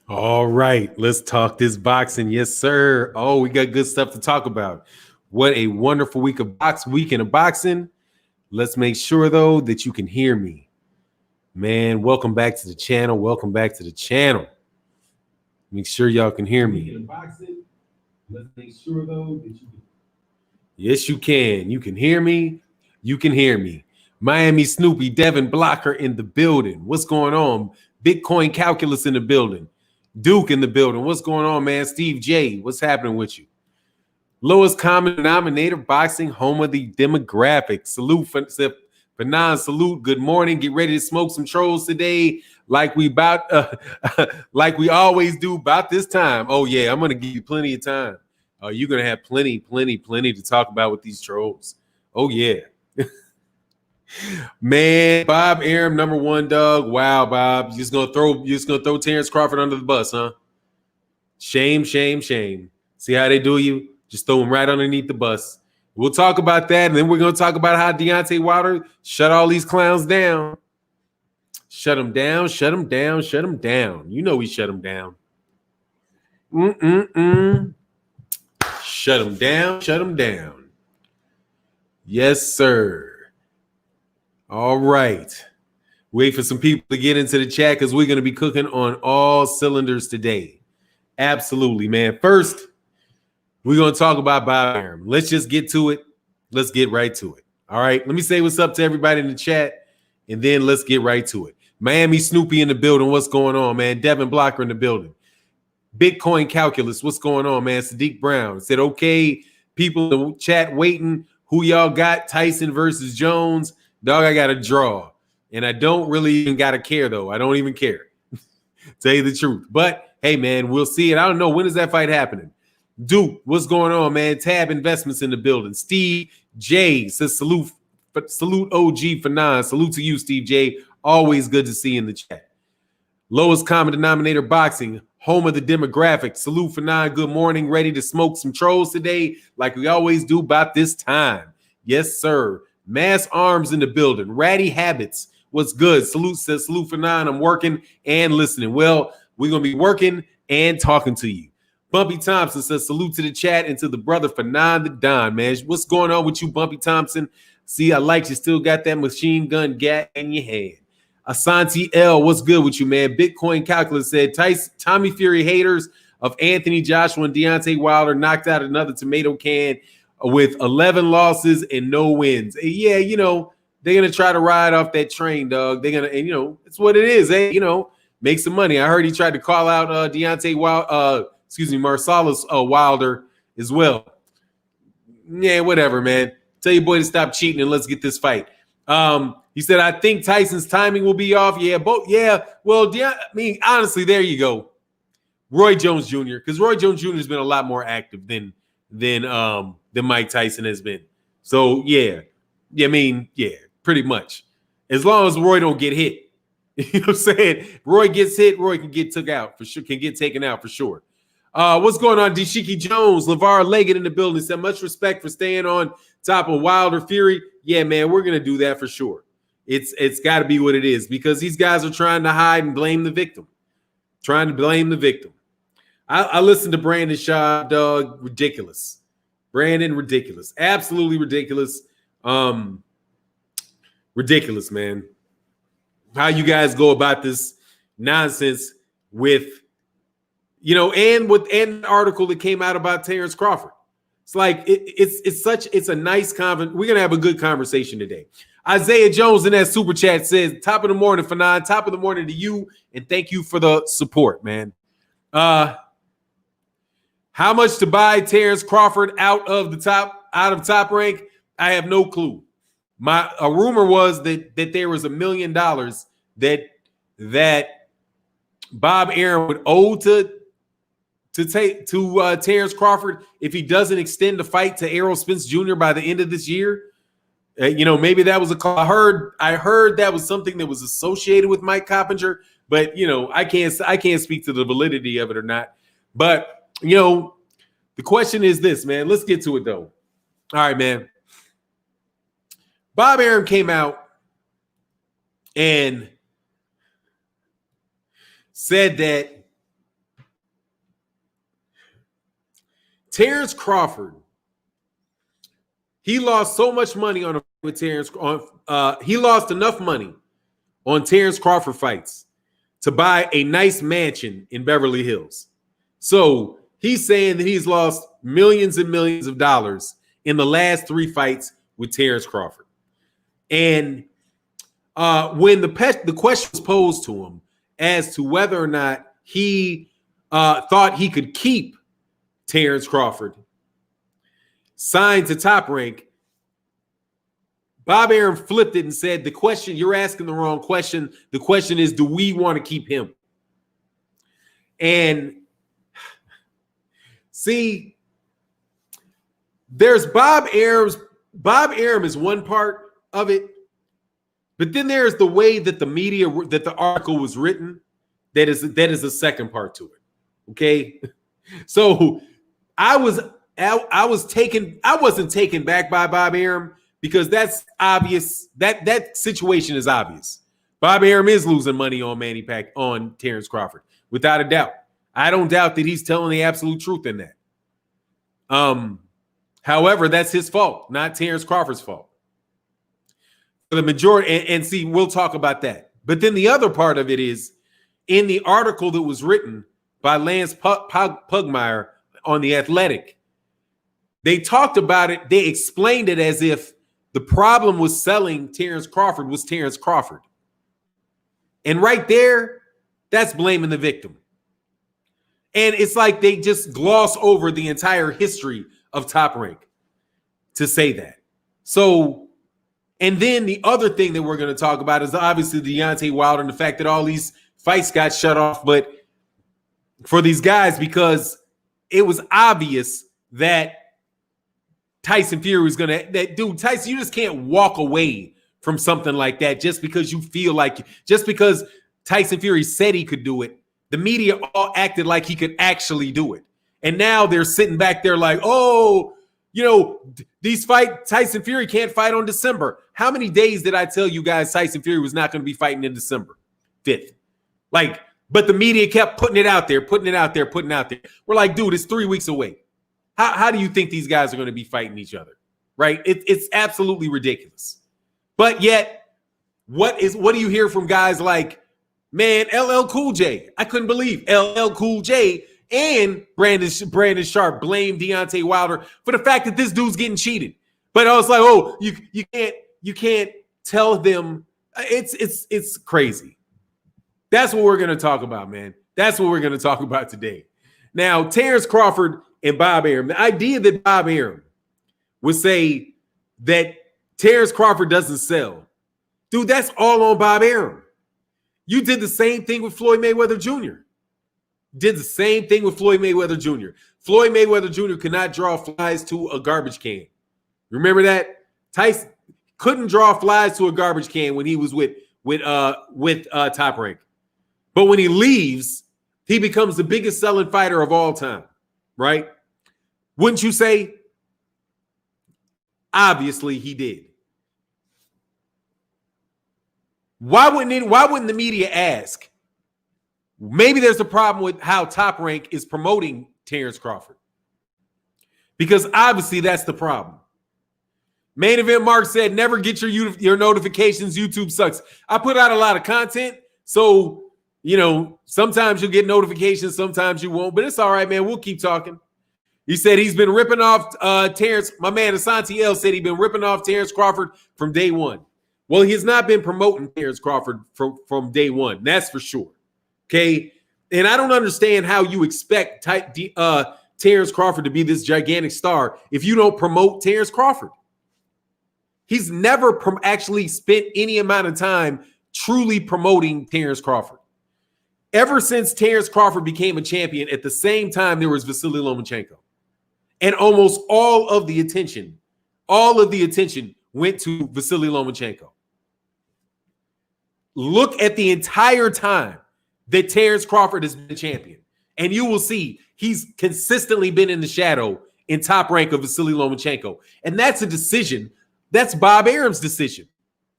All right, let's talk this boxing. Yes, sir. Oh, we got good stuff to talk about. What a wonderful week of weekend of boxing. Let's make sure though that you can hear me. Man, welcome back to the channel. Welcome back to the channel. Make sure y'all can hear me. Let's make sure though that you can. Yes, you can. You can hear me. You can hear me. Miami Snoopy, Devin Blocker in the building. What's going on? Bitcoin Calculus in the building. Duke in the building. What's going on, man? Steve J, what's happening with you? Lowest common denominator boxing, home of the demographic. Salute for salute. Good morning. Get ready to smoke some trolls today, like we like we always do about this time. Oh yeah, I'm gonna give you plenty of time. You're gonna have plenty to talk about with these trolls. Oh yeah. Man, Bob Arum, number one, dog. Wow, Bob. You're just gonna throw Terence Crawford under the bus, huh? Shame. See how they do you? Just throw him right underneath the bus. We'll talk about that, and then we're gonna talk about how Deontay Wilder shut all these clowns down. Shut them down. You know we shut them down. Shut them down. Yes, sir. All right. Wait for some people to get into the chat because we're going to be cooking on all cylinders today. Absolutely, man. First, we're going to talk about Bob Arum. Let's just get to it. Let's get right to it. All right. Let me say what's up to everybody in the chat, and then let's get right to it. Miami Snoopy in the building. What's going on, man? Devin Blocker in the building. Bitcoin Calculus. What's going on, man? Sadiq Brown said, okay, people in the chat waiting. Who y'all got? Tyson versus Jones. Dog, I got a draw. And I don't really even got to care, though. I don't even care. Tell you the truth. But, hey, man, we'll see it. I don't know. When is that fight happening? Duke, what's going on, man? Tab Investments in the building. Steve J says salute OG Fannon. Salute to you, Steve J. Always good to see you in the chat. Lowest common denominator boxing. Home of the demographic. Salute Fannon. Good morning. Ready to smoke some trolls today like we always do about this time. Yes, sir. Mass Arms in the building. Ratty Habits. What's good? Salute for 9. I'm working and listening. Well, we're going to be working and talking to you. Bumpy Thompson says salute to the chat and to the brother for 9 the Don, man. What's going on with you, Bumpy Thompson? See, I like you still got that machine gun gat in your hand. Asante L, what's good with you, man? Bitcoin Calculus said Tommy Fury haters of Anthony Joshua and Deontay Wilder knocked out another tomato can with 11 losses and no wins. Yeah, you know, they're going to try to ride off that train, dog. They're going to, and you know, it's what it is. Hey, you know, make some money. I heard he tried to call out Deontay Marcellus Wilder as well. Yeah, whatever, man. Tell your boy to stop cheating and let's get this fight. He said, I think Tyson's timing will be off. Yeah, well, honestly, there you go. Roy Jones Jr., because Roy Jones Jr. has been a lot more active than Mike Tyson has been. So yeah, pretty much. As long as Roy don't get hit. You know what I'm saying? Roy gets hit, Roy can get taken out for sure. What's going on? Deshiki Jones, LeVar Leggett in the building said, much respect for staying on top of Wilder Fury. Yeah, man, we're gonna do that for sure. It's got to be what it is because these guys are trying to hide and blame the victim. I listened to Brandon Shaw, dog. Ridiculous. Brandon, ridiculous. Absolutely ridiculous. Ridiculous, man. How you guys go about this nonsense with, you know, and with an article that came out about Terence Crawford. It's like it's a nice we're gonna have a good conversation today. Isaiah Jones in that super chat says, top of the morning, Fanon, top of the morning to you, and thank you for the support, man. How much to buy Terence Crawford out of top rank? I have no clue. A rumor was that there was $1 million that Bob Arum would owe to Terence Crawford if he doesn't extend the fight to Errol Spence Jr. by the end of this year. You know, maybe that was a call. I heard that was something that was associated with Mike Coppinger, but you know, I can't speak to the validity of it or not. But you know, the question is this, man. Let's get to it though. All right, man. Bob Arum came out and said that Terence Crawford, he lost so much money on a with Terence. He lost enough money on Terence Crawford fights to buy a nice mansion in Beverly Hills. So he's saying that he's lost millions and millions of dollars in the last 3 fights with Terence Crawford. And when the question was posed to him as to whether or not he thought he could keep Terence Crawford signed to Top Rank, Bob Arum flipped it and said, the question, you're asking the wrong question. The question is, do we want to keep him? And see, there's Bob Arum is one part of it, but then there's the way that the media, that the article was written, that is a second part to it. Okay. So I wasn't taken back by Bob Arum, because that's obvious. That situation is obvious. Bob Arum is losing money on Terence Crawford, without a doubt. I don't doubt that he's telling the absolute truth in that. However, that's his fault, not Terence Crawford's fault. For the majority, and see, we'll talk about that. But then the other part of it is, in the article that was written by Lance Pugmire on The Athletic, they talked about it. They explained it as if the problem with selling Terence Crawford was Terence Crawford. And right there, that's blaming the victim. And it's like they just gloss over the entire history of Top Rank to say that. So, and then the other thing that we're going to talk about is obviously Deontay Wilder and the fact that all these fights got shut off, but for these guys, because it was obvious that Tyson Fury was going to, dude, Tyson, you just can't walk away from something like that just because you feel like, just because Tyson Fury said he could do it, the media all acted like he could actually do it. And now they're sitting back there like, oh, you know, Tyson Fury can't fight on December. How many days did I tell you guys Tyson Fury was not going to be fighting in December 5th? Like, but the media kept putting it out there. We're like, dude, it's 3 weeks away. How do you think these guys are going to be fighting each other? Right? It's absolutely ridiculous. But yet, what do you hear from guys like, man, LL Cool J? I couldn't believe LL Cool J and Brandon Sharp blamed Deontay Wilder for the fact that this dude's getting cheated. But I was like, oh, you can't tell them. It's crazy. That's what we're going to talk about, man. That's what we're going to talk about today. Now, Terence Crawford and Bob Arum, the idea that Bob Arum would say that Terence Crawford doesn't sell, dude, that's all on Bob Arum. You did the same thing with Floyd Mayweather Jr. Floyd Mayweather Jr. could not draw flies to a garbage can. Remember that? Tyson couldn't draw flies to a garbage can when he was with Top Rank. But when he leaves, he becomes the biggest selling fighter of all time, right? Wouldn't you say? Obviously, he did. Why wouldn't the media ask? Maybe there's a problem with how Top Rank is promoting Terence Crawford. Because obviously that's the problem. Main Event Mark said, never get your notifications. YouTube sucks. I put out a lot of content, so you know, sometimes you'll get notifications, sometimes you won't, but it's all right, man. We'll keep talking. He said he's been ripping off Terence. My man Asante L said he's been ripping off Terence Crawford from day one. Well, he has not been promoting Terence Crawford from day one. That's for sure. Okay. And I don't understand how you expect Terence Crawford to be this gigantic star if you don't promote Terence Crawford. He's never actually spent any amount of time truly promoting Terence Crawford. Ever since Terence Crawford became a champion, at the same time there was Vasily Lomachenko. And almost all of the attention went to Vasily Lomachenko. Look at the entire time that Terence Crawford has been champion, and you will see he's consistently been in the shadow in Top Rank of Vasily Lomachenko. And that's a decision. That's Bob Arum's decision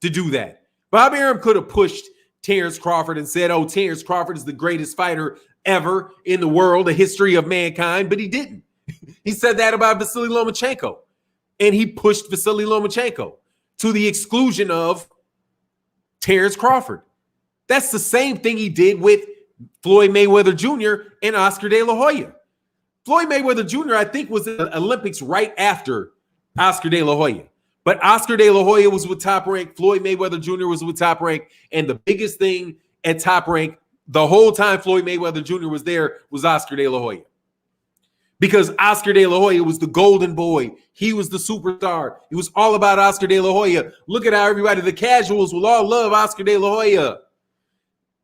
to do that. Bob Arum could have pushed Terence Crawford and said, oh, Terence Crawford is the greatest fighter ever in the world, the history of mankind, but he didn't. He said that about Vasily Lomachenko. And he pushed Vasily Lomachenko to the exclusion of Terence Crawford. That's the same thing he did with Floyd Mayweather Jr. and Oscar De La Hoya. Floyd Mayweather Jr., I think, was in the Olympics right after Oscar De La Hoya. But Oscar De La Hoya was with Top Rank. Floyd Mayweather Jr. was with Top Rank. And the biggest thing at Top Rank the whole time Floyd Mayweather Jr. was there was Oscar De La Hoya. Because Oscar De La Hoya was the golden boy. He was the superstar. It was all about Oscar De La Hoya. Look at how everybody, the casuals, will all love Oscar De La Hoya.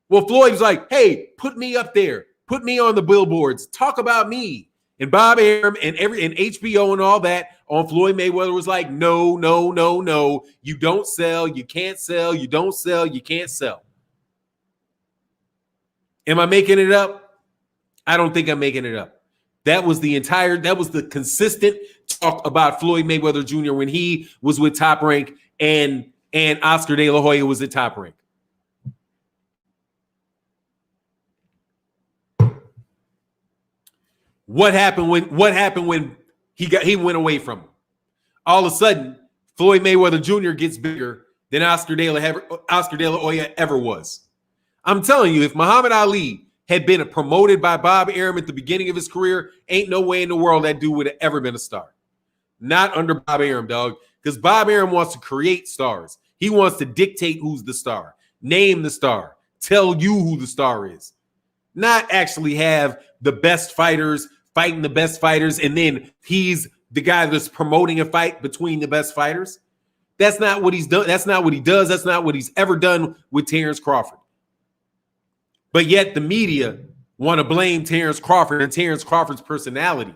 Well, Floyd was like, hey, put me up there. Put me on the billboards. Talk about me. And Bob Arum and HBO and all that on Floyd Mayweather was like, no, no, no, no. You don't sell. You can't sell. You don't sell. You can't sell. Am I making it up? I don't think I'm making it up. That was the consistent talk about Floyd Mayweather Jr. when he was with Top Rank and Oscar De La Hoya was at Top Rank. What happened when he went away from him? All of a sudden, Floyd Mayweather Jr. gets bigger than Oscar De La Hoya ever was. I'm telling you, if Muhammad Ali had been promoted by Bob Arum at the beginning of his career, ain't no way in the world that dude would have ever been a star. Not under Bob Arum, dog. Because Bob Arum wants to create stars. He wants to dictate who's the star, name the star, tell you who the star is. Not actually have the best fighters fighting the best fighters, and then he's the guy that's promoting a fight between the best fighters. That's not what he's done. That's not what he does. That's not what he's ever done with Terence Crawford. But yet the media want to blame Terence Crawford and Terence Crawford's personality.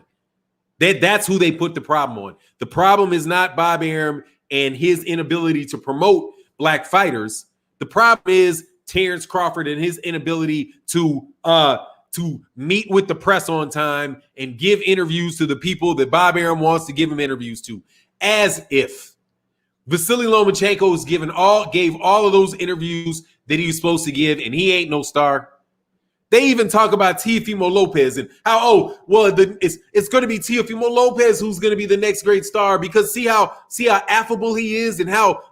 That's who they put the problem on. The problem is not Bob Arum and his inability to promote black fighters. The problem is Terence Crawford and his inability to meet with the press on time and give interviews to the people that Bob Arum wants to give him interviews to. As if Vasily Lomachenko gave all of those interviews that he was supposed to give, and he ain't no star. They even talk about Teofimo Lopez and how, it's going to be Teofimo Lopez who's going to be the next great star because see how affable he is and how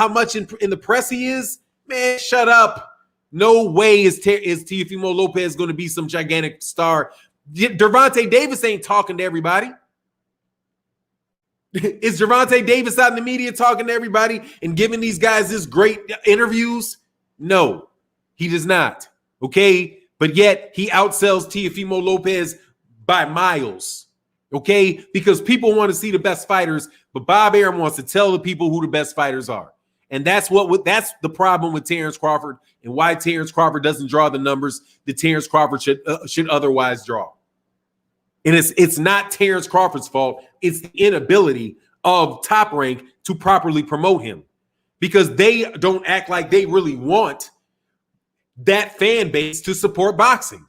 much in the press he is. Man, shut up. No way is Teofimo Lopez going to be some gigantic star. Gervonta Davis ain't talking to everybody. Is Gervonta Davis out in the media talking to everybody and giving these guys this great interviews? No, he does not. Okay. But yet he outsells Teofimo Lopez by miles. Okay. Because people want to see the best fighters, but Bob Arum wants to tell the people who the best fighters are. And that's the problem with Terence Crawford and why Terence Crawford doesn't draw the numbers that Terence Crawford should otherwise draw. And it's not Terence Crawford's fault. It's the inability of Top Rank to properly promote him because they don't act like they really want that fan base to support boxing.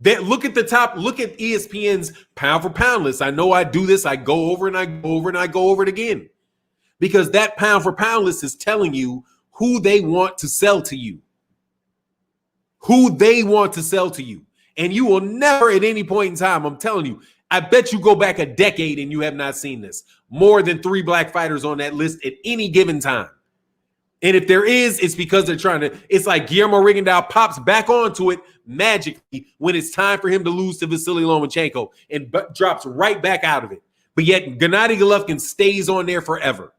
Look at ESPN's pound for pound list. I know I do this. I go over and I go over and I go over it again because that pound for pound list is telling you who they want to sell to you. Who they want to sell to you. And you will never at any point in time, I'm telling you, I bet you go back a decade and you have not seen this. More than 3 black fighters on that list at any given time. And if there is, it's because they're trying to, it's like Guillermo Rigondeaux pops back onto it magically when it's time for him to lose to Vasily Lomachenko and drops right back out of it. But yet Gennady Golovkin stays on there forever.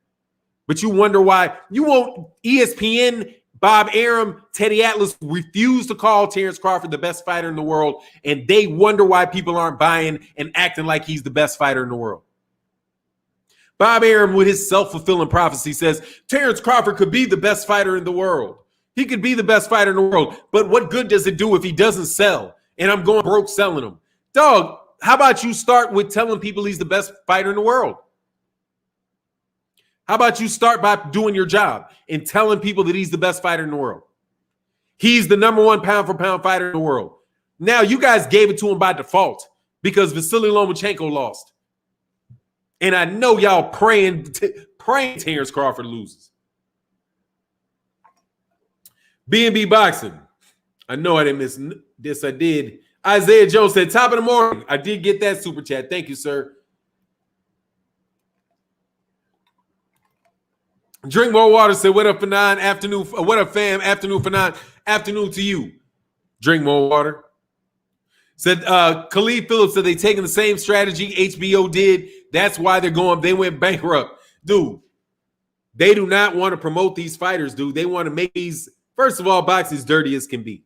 But you wonder why you won't ESPN, Bob Arum, Teddy Atlas refuse to call Terence Crawford the best fighter in the world. And they wonder why people aren't buying and acting like he's the best fighter in the world. Bob Arum, with his self-fulfilling prophecy, says Terence Crawford could be the best fighter in the world. He could be the best fighter in the world. But what good does it do if he doesn't sell? And I'm going broke selling him. Dog, how about you start with telling people he's the best fighter in the world? How about you start by doing your job and telling people that he's the best fighter in the world? He's the number 1 pound for pound fighter in the world. Now, you guys gave it to him by default because Vasily Lomachenko lost. And I know y'all praying Terence Crawford loses. B&B Boxing. I know I didn't miss this. I did. Isaiah Jones said, top of the morning. I did get that super chat. Thank you, sir. Drink more water said, what up, Fannon? Afternoon. What up, fam? Afternoon, Fannon. Afternoon to you. Drink more water. Said Khalid Phillips said they taking the same strategy HBO did. That's why they went bankrupt. Dude, they do not want to promote these fighters, dude. They want to make these, first of all, boxing as dirty as can be.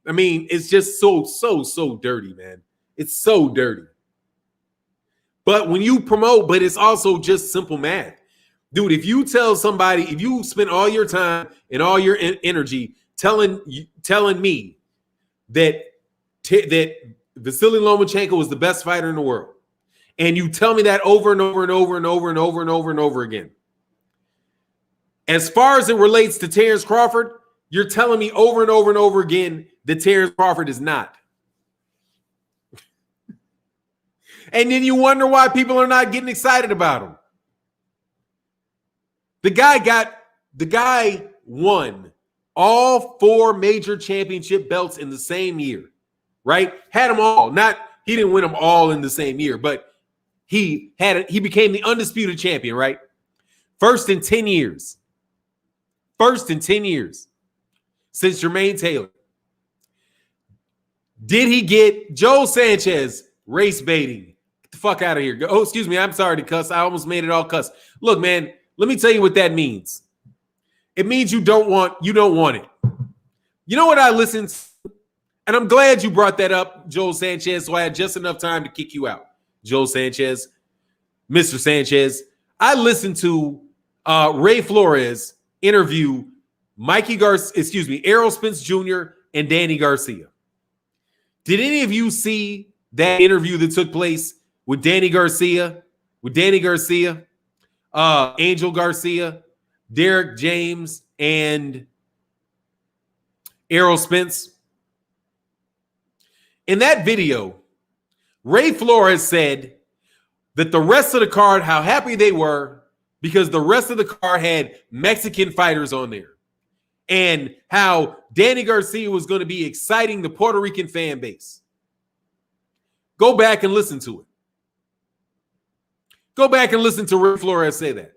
I mean, it's just so dirty, man. It's so dirty. But when you promote, but it's also just simple math. Dude, if you tell somebody, if you spend all your time and all your energy telling me that Vasily Lomachenko is the best fighter in the world, and you tell me that over and over and over and over and over and over and over again, as far as it relates to Terence Crawford, you're telling me over and over and over again that Terence Crawford is not. And then you wonder why people are not getting excited about him. The guy won all 4 major championship belts in the same year, right? Had them all. He didn't win them all in the same year, but he became the undisputed champion, right? First in 10 years. First in 10 years since Jermaine Taylor. Did he get Joe Sanchez race baiting? Get the fuck out of here. Oh, excuse me. I'm sorry to cuss. I almost made it all cuss. Look, man, let me tell you what that means. It means you don't want it. You know what I listened to? And I'm glad you brought that up, Joel Sanchez, so I had just enough time to kick you out. Joel Sanchez, Mr. Sanchez. I listened to Ray Flores interview Errol Spence Jr. and Danny Garcia. Did any of you see that interview that took place with Danny Garcia? Angel Garcia, Derek James, and Errol Spence. In that video, Ray Flores said that the rest of the card, how happy they were because the rest of the card had Mexican fighters on there, and how Danny Garcia was going to be exciting the Puerto Rican fan base. Go back and listen to it. Go back and listen to Ray Flores say that.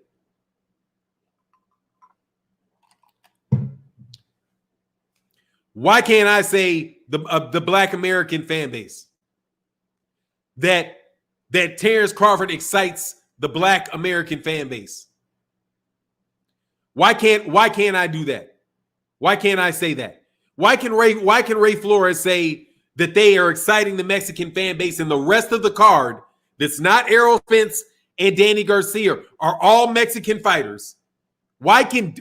Why can't I say the Black American fan base? That Terence Crawford excites the Black American fan base. Why can't I do that? Why can't I say that? Why can Ray Flores say that they are exciting the Mexican fan base, and the rest of the card that's not Errol Spence and Danny Garcia are all Mexican fighters? Why can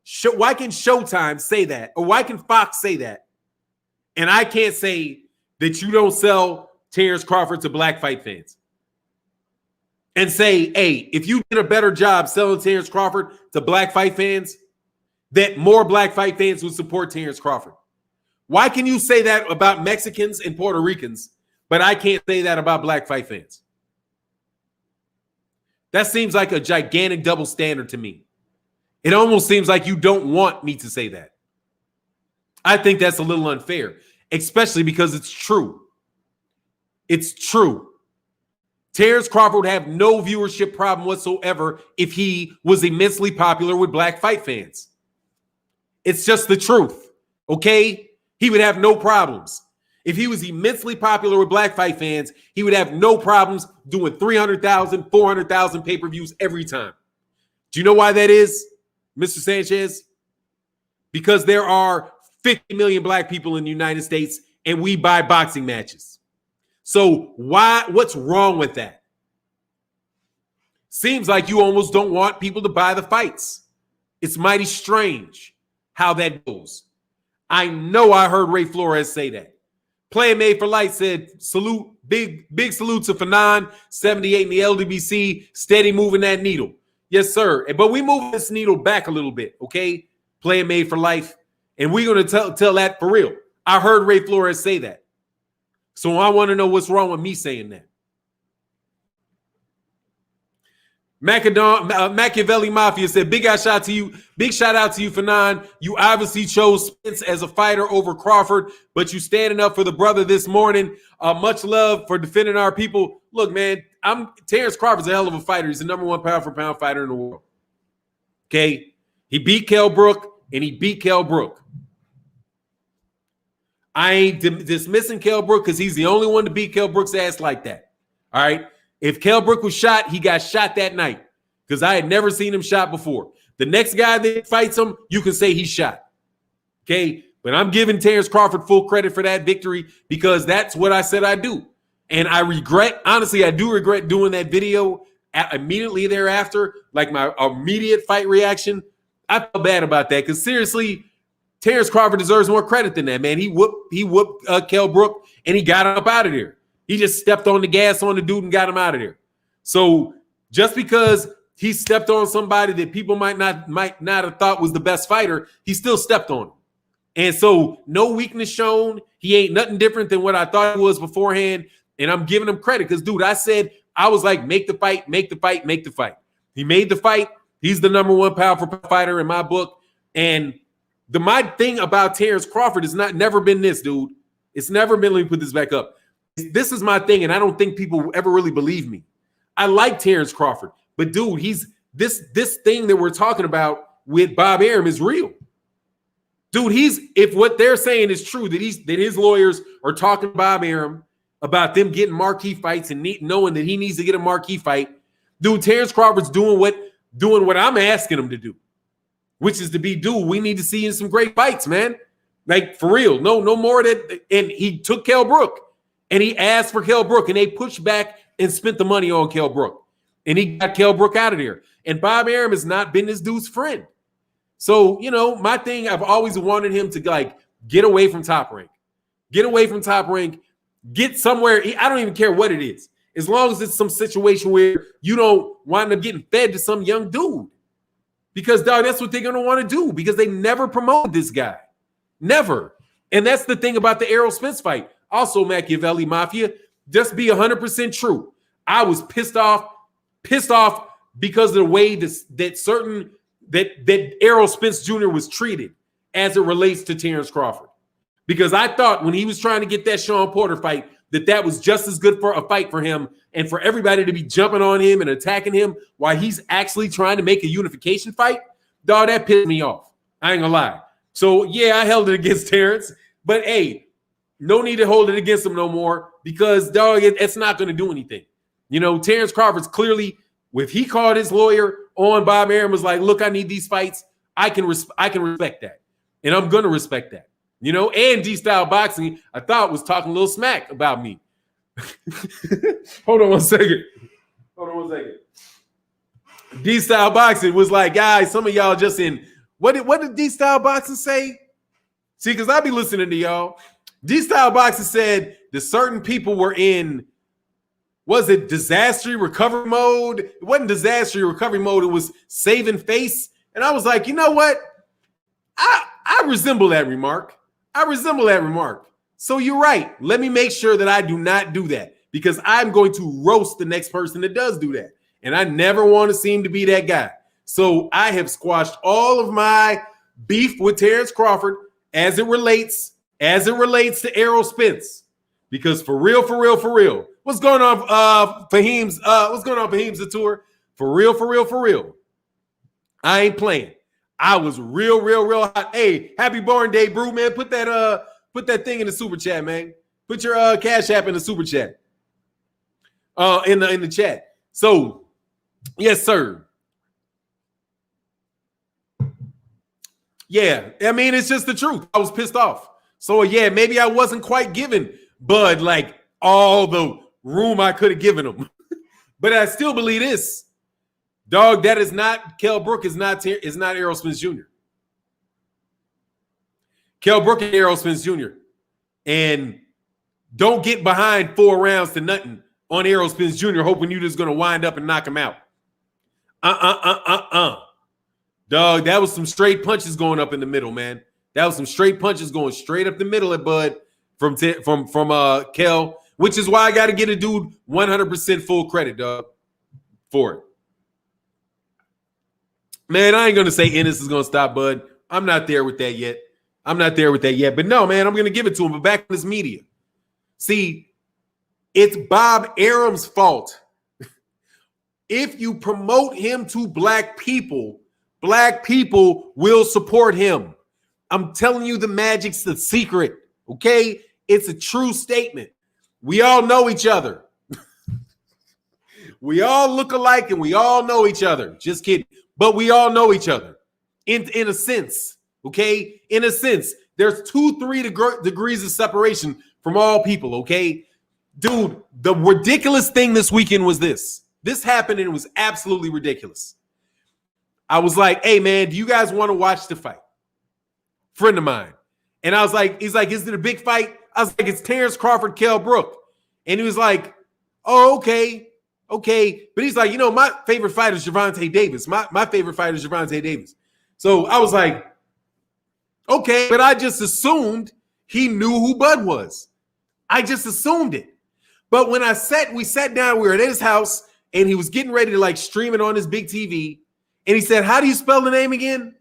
Showtime say that, or why can Fox say that, and I can't say that you don't sell Terence Crawford to black fight fans? And say, hey, if you did a better job selling Terence Crawford to black fight fans, that more black fight fans would support Terence Crawford. Why can you say that about Mexicans and Puerto Ricans, but I can't say that about black fight fans? That seems like a gigantic double standard to me. It almost seems like you don't want me to say that. I think that's a little unfair, especially because it's true. It's true. Terence Crawford would have no viewership problem whatsoever if he was immensely popular with black fight fans. It's just the truth, okay? He would have no problems. If he was immensely popular with black fight fans, he would have no problems doing 300,000, 400,000 pay-per-views every time. Do you know why that is, Mr. Sanchez? Because there are 50 million black people in the United States, and we buy boxing matches. So what's wrong with that? Seems like you almost don't want people to buy the fights. It's mighty strange how that goes. I know I heard Ray Flores say that. Play Made for Light said, salute, big salute to Fannon, 78 in the LDBC, steady moving that needle. Yes, sir. But we move this needle back a little bit, okay? Play Made for Life. And we're going to tell that for real. I heard Ray Flores say that. So I want to know what's wrong with me saying that. Machiavelli Mafia said, big shout out to you, Fannon. You obviously chose Spence as a fighter over Crawford, but you standing up for the brother this morning. Much love for defending our people. Look, man, Terence Crawford's a hell of a fighter. He's the #1 pound-for-pound fighter in the world. Okay? He beat Kell Brook, and he beat Kell Brook. I ain't dismissing Kell Brook because he's the only one to beat Kell Brook's ass like that. All right? If Kell Brook was shot, he got shot that night because I had never seen him shot before. The next guy that fights him, you can say he's shot. Okay? But I'm giving Terence Crawford full credit for that victory because that's what I said I'd do. And I do regret doing that video immediately thereafter, like my immediate fight reaction. I felt bad about that because seriously, Terence Crawford deserves more credit than that, man. He whooped Kell Brook and he got him up out of there. He just stepped on the gas on the dude and got him out of there. So just because he stepped on somebody that people might not have thought was the best fighter, he still stepped on him. And so no weakness shown. He ain't nothing different than what I thought he was beforehand. And I'm giving him credit because, dude, I was like, make the fight, make the fight, make the fight. He made the fight. He's the #1 pound-for-pound fighter in my book. And my thing about Terence Crawford is never been this, dude. It's never been, let me put this back up. This is my thing, and I don't think people ever really believe me. I like Terence Crawford, but dude, he's this thing that we're talking about with Bob Arum is real. Dude, if what they're saying is true, that his lawyers are talking to Bob Arum about them getting marquee fights and knowing that he needs to get a marquee fight, dude, Terence Crawford's doing what I'm asking him to do, which is to be, dude, we need to see in some great fights, man. Like, for real, no more of that. And he took Kell Brook. And he asked for Kell Brook, and they pushed back and spent the money on Kell Brook. And he got Kell Brook out of there. And Bob Arum has not been this dude's friend. So, my thing, I've always wanted him to, like, get away from Top Rank. Get away from Top Rank. Get somewhere. I don't even care what it is. As long as it's some situation where you don't wind up getting fed to some young dude. Because, dog, that's what they're going to want to do. Because they never promoted this guy. Never. And that's the thing about the Errol Spence fight. Also, Machiavelli Mafia, just be 100% true. I was pissed off because of the way that Errol Spence Jr. was treated as it relates to Terence Crawford. Because I thought when he was trying to get that Sean Porter fight, that was just as good for a fight for him and for everybody to be jumping on him and attacking him while he's actually trying to make a unification fight. Dog, that pissed me off. I ain't gonna lie. So, yeah, I held it against Terence, but hey, no need to hold it against him no more because, dog, it's not going to do anything. Terence Crawford's clearly, if he called his lawyer on Bob Arum, was like, look, I need these fights. I can respect that. And I'm going to respect that. And D-Style Boxing, I thought, was talking a little smack about me. Hold on one second. D-Style Boxing was like, guys, some of y'all just in, what did D-Style Boxing say? See, because I be listening to y'all. D-Style Boxing said that certain people were in, was it disaster recovery mode? It wasn't disaster recovery mode. It was saving face. And I was like, you know what? I resemble that remark. So you're right. Let me make sure that I do not do that because I'm going to roast the next person that does do that. And I never want to seem to be that guy. So I have squashed all of my beef with Terence Crawford as it relates to Errol Spence, because for real, what's going on, Fahim's Zatur? For real, I ain't playing. I was real hot. Hey, happy born day, bro, man. Put that thing in the super chat, man. Put your Cash App in the super chat. In the chat. So, yes, sir. Yeah, I mean, it's just the truth. I was pissed off. So, yeah, maybe I wasn't quite giving Bud like all the room I could have given him. But I still believe this. Dog, that is not Kell Brook, is not Errol Spence Jr. Kell Brook and Errol Spence Jr. And don't get behind 4 rounds to nothing on Errol Spence Jr. hoping you're just going to wind up and knock him out. Dog, that was some straight punches going up in the middle, man. That was some straight punches going straight up the middle at Bud from Kell, which is why I got to get a dude 100% full credit, dog, for it. Man, I ain't going to say Ennis is going to stop Bud. I'm not there with that yet. But no, man, I'm going to give it to him. But back to this media. See, it's Bob Arum's fault. If you promote him to black people will support him. I'm telling you, the magic's the secret, okay? It's a true statement. We all know each other. We all look alike and we all know each other. Just kidding. But we all know each other in a sense, okay? In a sense, there's 2-3 degrees of separation from all people, okay? Dude, the ridiculous thing this weekend was this. This happened and it was absolutely ridiculous. I was like, hey, man, do you guys want to watch the fight? Friend of mine. And I was like, he's like, is it a big fight? I was like, it's Terence Crawford, Kell Brook. And he was like, oh, okay. Okay. But he's like, you know, my favorite fighter is Gervonta Davis. My favorite fighter is Gervonta Davis. So I was like, okay. But I just assumed he knew who Bud was. I just assumed it. But when we sat down, we were at his house, and he was getting ready to like stream it on his big TV. And he said, how do you spell the name again?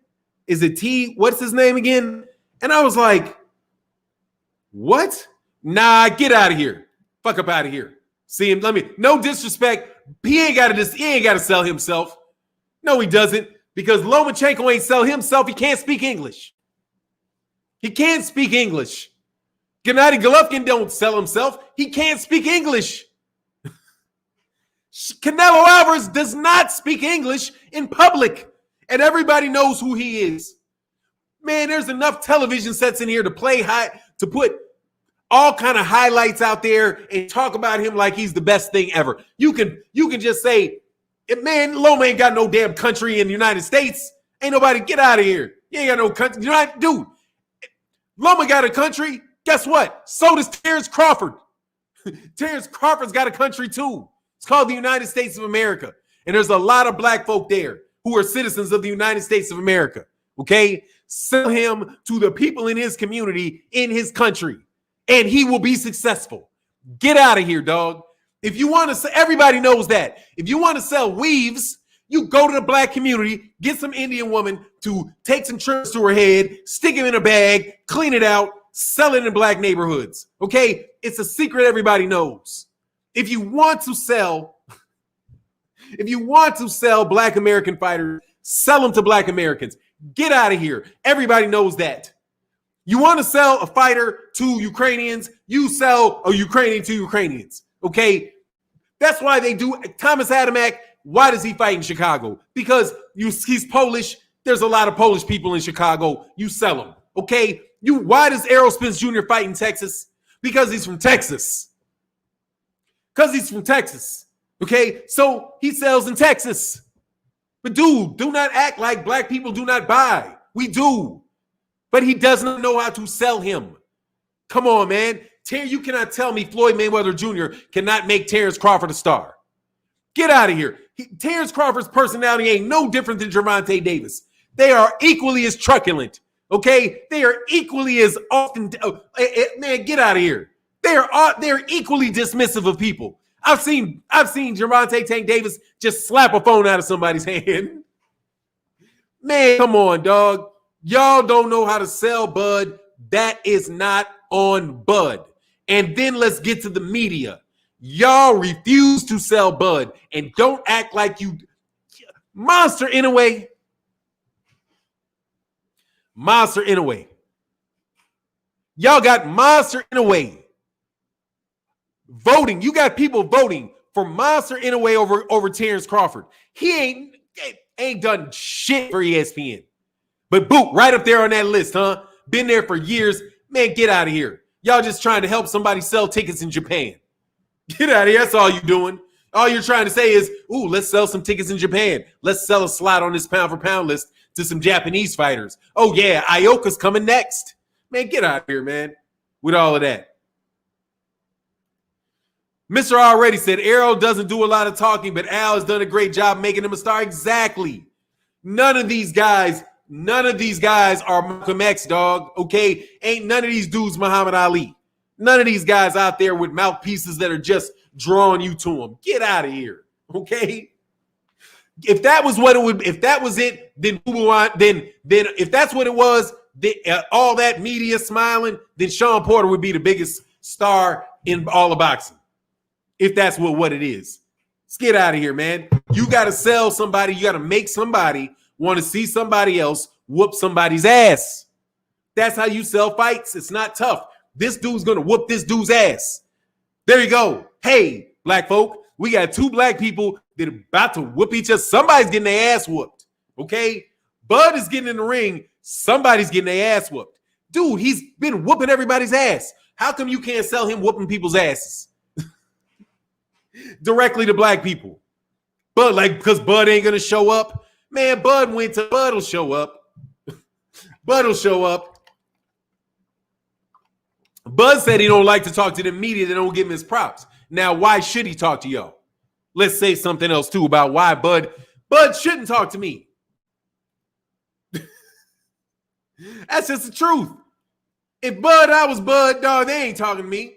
Is it T? What's his name again? And I was like, what? Nah, get out of here. Fuck up out of here. See him. No disrespect. He ain't got to sell himself. No, he doesn't. Because Lomachenko ain't sell himself. He can't speak English. Gennady Golovkin don't sell himself. He can't speak English. Canelo Alvarez does not speak English in public. And everybody knows who he is. Man, there's enough television sets in here to put all kind of highlights out there and talk about him like he's the best thing ever. You can just say, man, Loma ain't got no damn country in the United States. Ain't nobody, get out of here. You ain't got no country. You know what, dude? Loma got a country. Guess what? So does Terence Crawford. Terence Crawford's got a country too. It's called the United States of America. And there's a lot of black folk there who are citizens of the United States of America. Okay? Sell him to the people in his community, in his country, and he will be successful. Get out of here, dog. If you want to, everybody knows that. If you want to sell weaves, you go to the black community, get some Indian woman to take some trims to her head, stick him in a bag, clean it out, sell it in black neighborhoods. Okay? It's a secret everybody knows. If you want to sell black American fighters, sell them to black Americans. Get out of here. Everybody knows that. You want to sell a fighter to Ukrainians, you sell a Ukrainian to Ukrainians. Okay? That's why they do. Thomas Adamek, why does he fight in Chicago? Because he's Polish. There's a lot of Polish people in Chicago. You sell them. Okay? Why does Errol Spence Jr. fight in Texas? Because he's from Texas. Okay? So he sells in Texas. But dude, do not act like black people do not buy. We do. But he doesn't know how to sell him. Come on, man. You cannot tell me Floyd Mayweather Jr. cannot make Terence Crawford a star. Get out of here. Terence Crawford's personality ain't no different than Gervonta Davis. They are equally as truculent. Okay? They are equally as often. Man, get out of here. They're equally dismissive of people. I've seen Gervonta Tank Davis just slap a phone out of somebody's hand. Man, come on, dog. Y'all don't know how to sell Bud. That is not on Bud. And then let's get to the media. Y'all refuse to sell Bud and don't act like you. Monster Inoue. Y'all got Monster Inoue. Voting. You got people voting for Monster Inoue over Terence Crawford. He ain't done shit for ESPN. But boot, right up there on that list, huh? Been there for years. Man, get out of here. Y'all just trying to help somebody sell tickets in Japan. Get out of here. That's all you're doing. All you're trying to say is, ooh, let's sell some tickets in Japan. Let's sell a slot on this pound for pound list to some Japanese fighters. Oh, yeah, Ioka's coming next. Man, get out of here, man, with all of that. Mr. already said Errol doesn't do a lot of talking, but Al has done a great job making him a star. Exactly. None of these guys are Malcolm X, dog. Okay? Ain't none of these dudes Muhammad Ali. None of these guys out there with mouthpieces that are just drawing you to them. Get out of here. Okay? If that was what it would, if that was it, then if that's what it was, all that media smiling, then Sean Porter would be the biggest star in all of boxing. If that's what it is. Let's get out of here, man. You got to sell somebody. You got to make somebody want to see somebody else whoop somebody's ass. That's how you sell fights. It's not tough. This dude's going to whoop this dude's ass. There you go. Hey, black folk, we got two black people that are about to whoop each other. Somebody's getting their ass whooped, okay? Bud is getting in the ring. Somebody's getting their ass whooped. Dude, he's been whooping everybody's ass. How come you can't sell him whooping people's asses? Directly to black people. But because Bud ain't going to show up. Man, Bud will show up. Bud will show up. Bud said he don't like to talk to the media that don't give him his props. Now, why should he talk to y'all? Let's say something else, too, about why Bud shouldn't talk to me. That's just the truth. If I was Bud, dog, they ain't talking to me.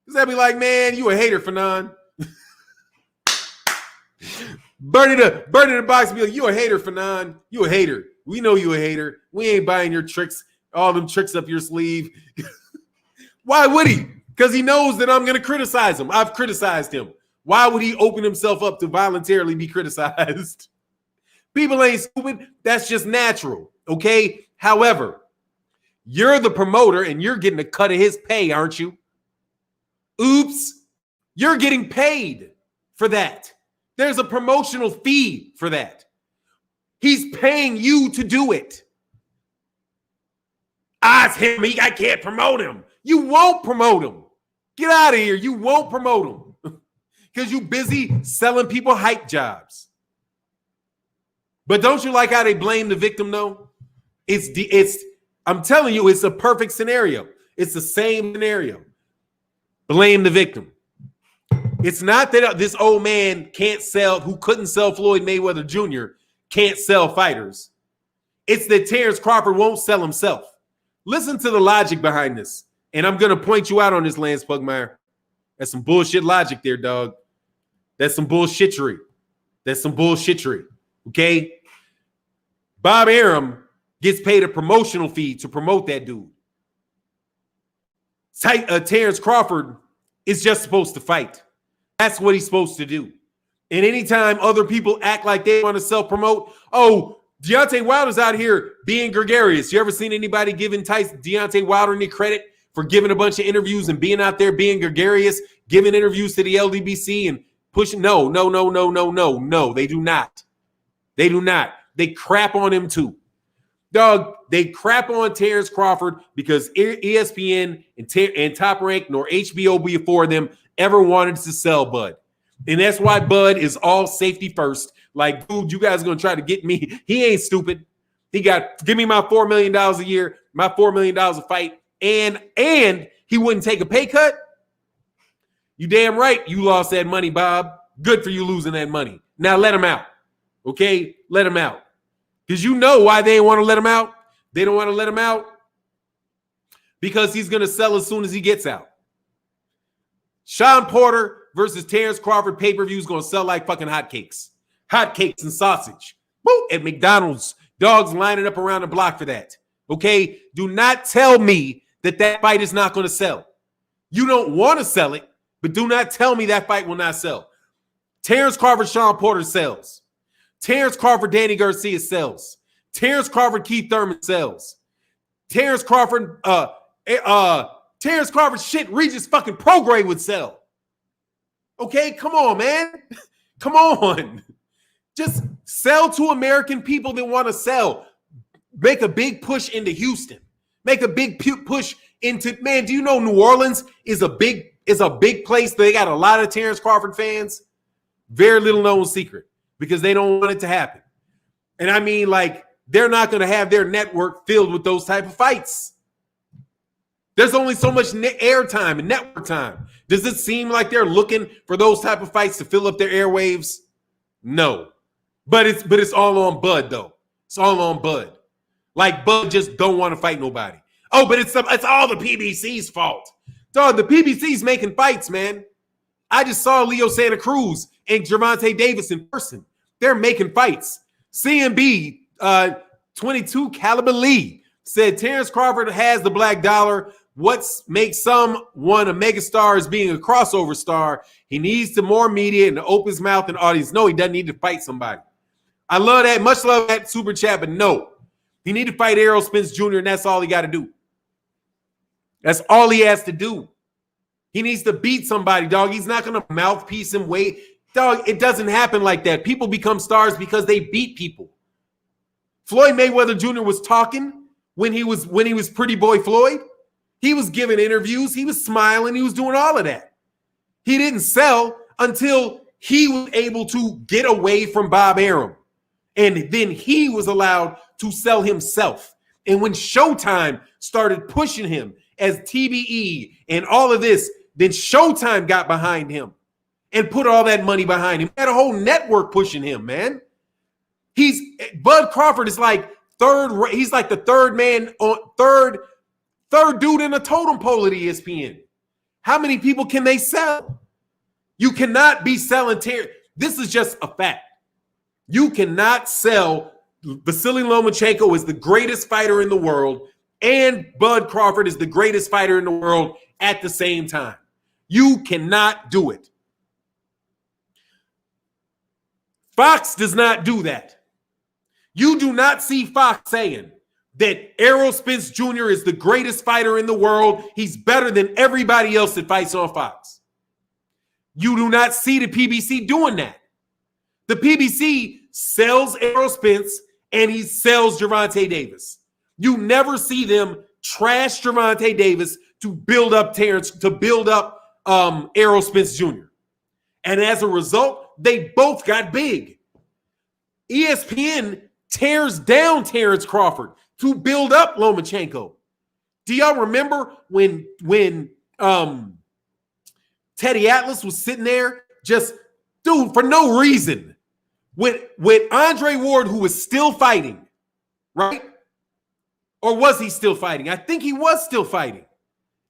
Because they'd be like, man, you a hater, Fannon. Burning the box and be like, you a hater, Fannon. You a hater. We know you a hater. We ain't buying your tricks, all them tricks up your sleeve. Why would he? Because he knows that I'm going to criticize him. I've criticized him. Why would he open himself up to voluntarily be criticized? People ain't stupid. That's just natural, okay? However, you're the promoter and you're getting a cut of his pay, aren't you? Oops. You're getting paid for that. There's a promotional fee for that. He's paying you to do it. It's him. I can't promote him. You won't promote him. Get out of here. You won't promote him because you busy selling people hype jobs. But don't you like how they blame the victim, though? I'm telling you, it's a perfect scenario. It's the same scenario. Blame the victim. It's not that this old man who couldn't sell Floyd Mayweather Jr. can't sell fighters. It's that Terence Crawford won't sell himself. Listen to the logic behind this. And I'm going to point you out on this, Lance Pugmire. That's some bullshit logic there, dog. That's some bullshittery. Okay? Bob Arum gets paid a promotional fee to promote that dude. Terence Crawford is just supposed to fight. That's what he's supposed to do. And anytime other people act like they want to self-promote, Deontay Wilder's out here being gregarious. You ever seen anybody giving Deontay Wilder any credit for giving a bunch of interviews and being out there being gregarious, giving interviews to the LDBC and pushing? No. They do not. They crap on him too. Dog, they crap on Terence Crawford because ESPN and Top Rank nor HBO before them ever wanted to sell Bud. And that's why Bud is all safety first. Like, dude, you guys are going to try to get me. He ain't stupid. Give me my $4 million a year, my $4 million a fight, and he wouldn't take a pay cut. You damn right you lost that money, Bob. Good for you losing that money. Now let him out, okay? Let him out. Because you know why they want to let him out. They don't want to let him out because he's going to sell as soon as he gets out. Sean Porter versus Terence Crawford pay-per-view is going to sell like fucking hotcakes. Hotcakes and sausage. Woo! At McDonald's. Dogs lining up around the block for that. Okay? Do not tell me that fight is not going to sell. You don't want to sell it, but do not tell me that fight will not sell. Terence Crawford, Sean Porter sells. Terence Crawford, Danny Garcia sells. Terence Crawford, Keith Thurman sells. Terence Crawford, shit, Regis fucking Prograis would sell. Okay, come on, man. Come on. Just sell to American people that want to sell. Make a big push into Houston. Make a big push into, man, do you know New Orleans is a big place? They got a lot of Terence Crawford fans. Very little known secret because they don't want it to happen. And I mean, like, they're not going to have their network filled with those type of fights. There's only so much airtime and network time. Does it seem like they're looking for those type of fights to fill up their airwaves? No. But it's all on Bud, though. It's all on Bud. Like, Bud just don't want to fight nobody. Oh, but it's all the PBC's fault. Dog, the PBC's making fights, man. I just saw Leo Santa Cruz and Gervonta Davis in person. They're making fights. CMB 22 Caliber Lee said Terence Crawford has the black dollar. What makes someone a megastar is being a crossover star. He needs to more media and to open his mouth and audience. No, he doesn't need to fight somebody. I love that. Much love that super chat, but no. He need to fight Errol Spence Jr., and that's all he got to do. That's all he has to do. He needs to beat somebody, dog. He's not going to mouthpiece him. Wait, dog, it doesn't happen like that. People become stars because they beat people. Floyd Mayweather Jr. was talking when he was Pretty Boy Floyd. He was giving interviews. He was smiling. He was doing all of that. He didn't sell until he was able to get away from Bob Arum. And then he was allowed to sell himself. And when Showtime started pushing him as TBE and all of this, then Showtime got behind him and put all that money behind him. He had a whole network pushing him, man. Bud Crawford is like he's like the third man on third dude in the totem pole at ESPN. How many people can they sell? You cannot be selling This is just a fact. You cannot sell Vasily Lomachenko is the greatest fighter in the world and Bud Crawford is the greatest fighter in the world at the same time. You cannot do it. Fox does not do that. You do not see Fox saying that Errol Spence Jr. is the greatest fighter in the world. He's better than everybody else that fights on Fox. You do not see the PBC doing that. The PBC sells Errol Spence and he sells Gervonta Davis. You never see them trash Gervonta Davis to build up Errol Spence Jr. And as a result, they both got big. ESPN tears down Terence Crawford to build up Lomachenko. Do y'all remember when Teddy Atlas was sitting there just, dude, for no reason, with Andre Ward, who was still fighting, right? Or was he still fighting? I think he was still fighting.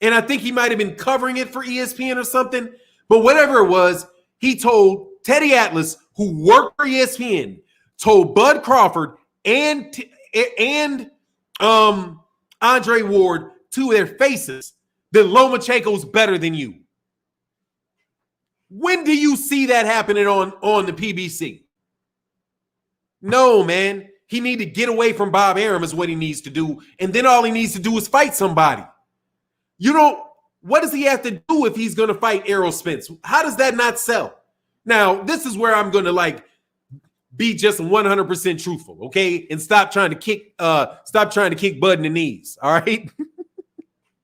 And I think he might have been covering it for ESPN or something. But whatever it was, he told Teddy Atlas, who worked for ESPN, told Bud Crawford and Andre Ward to their faces that Lomachenko's better than you. When do you see that happening on the PBC? No, man. He need to get away from Bob Arum is what he needs to do. And then all he needs to do is fight somebody. What does he have to do if he's going to fight Errol Spence? How does that not sell? Now, this is where I'm going to be just 100% truthful, okay? And stop trying to kick Bud in the knees, all right?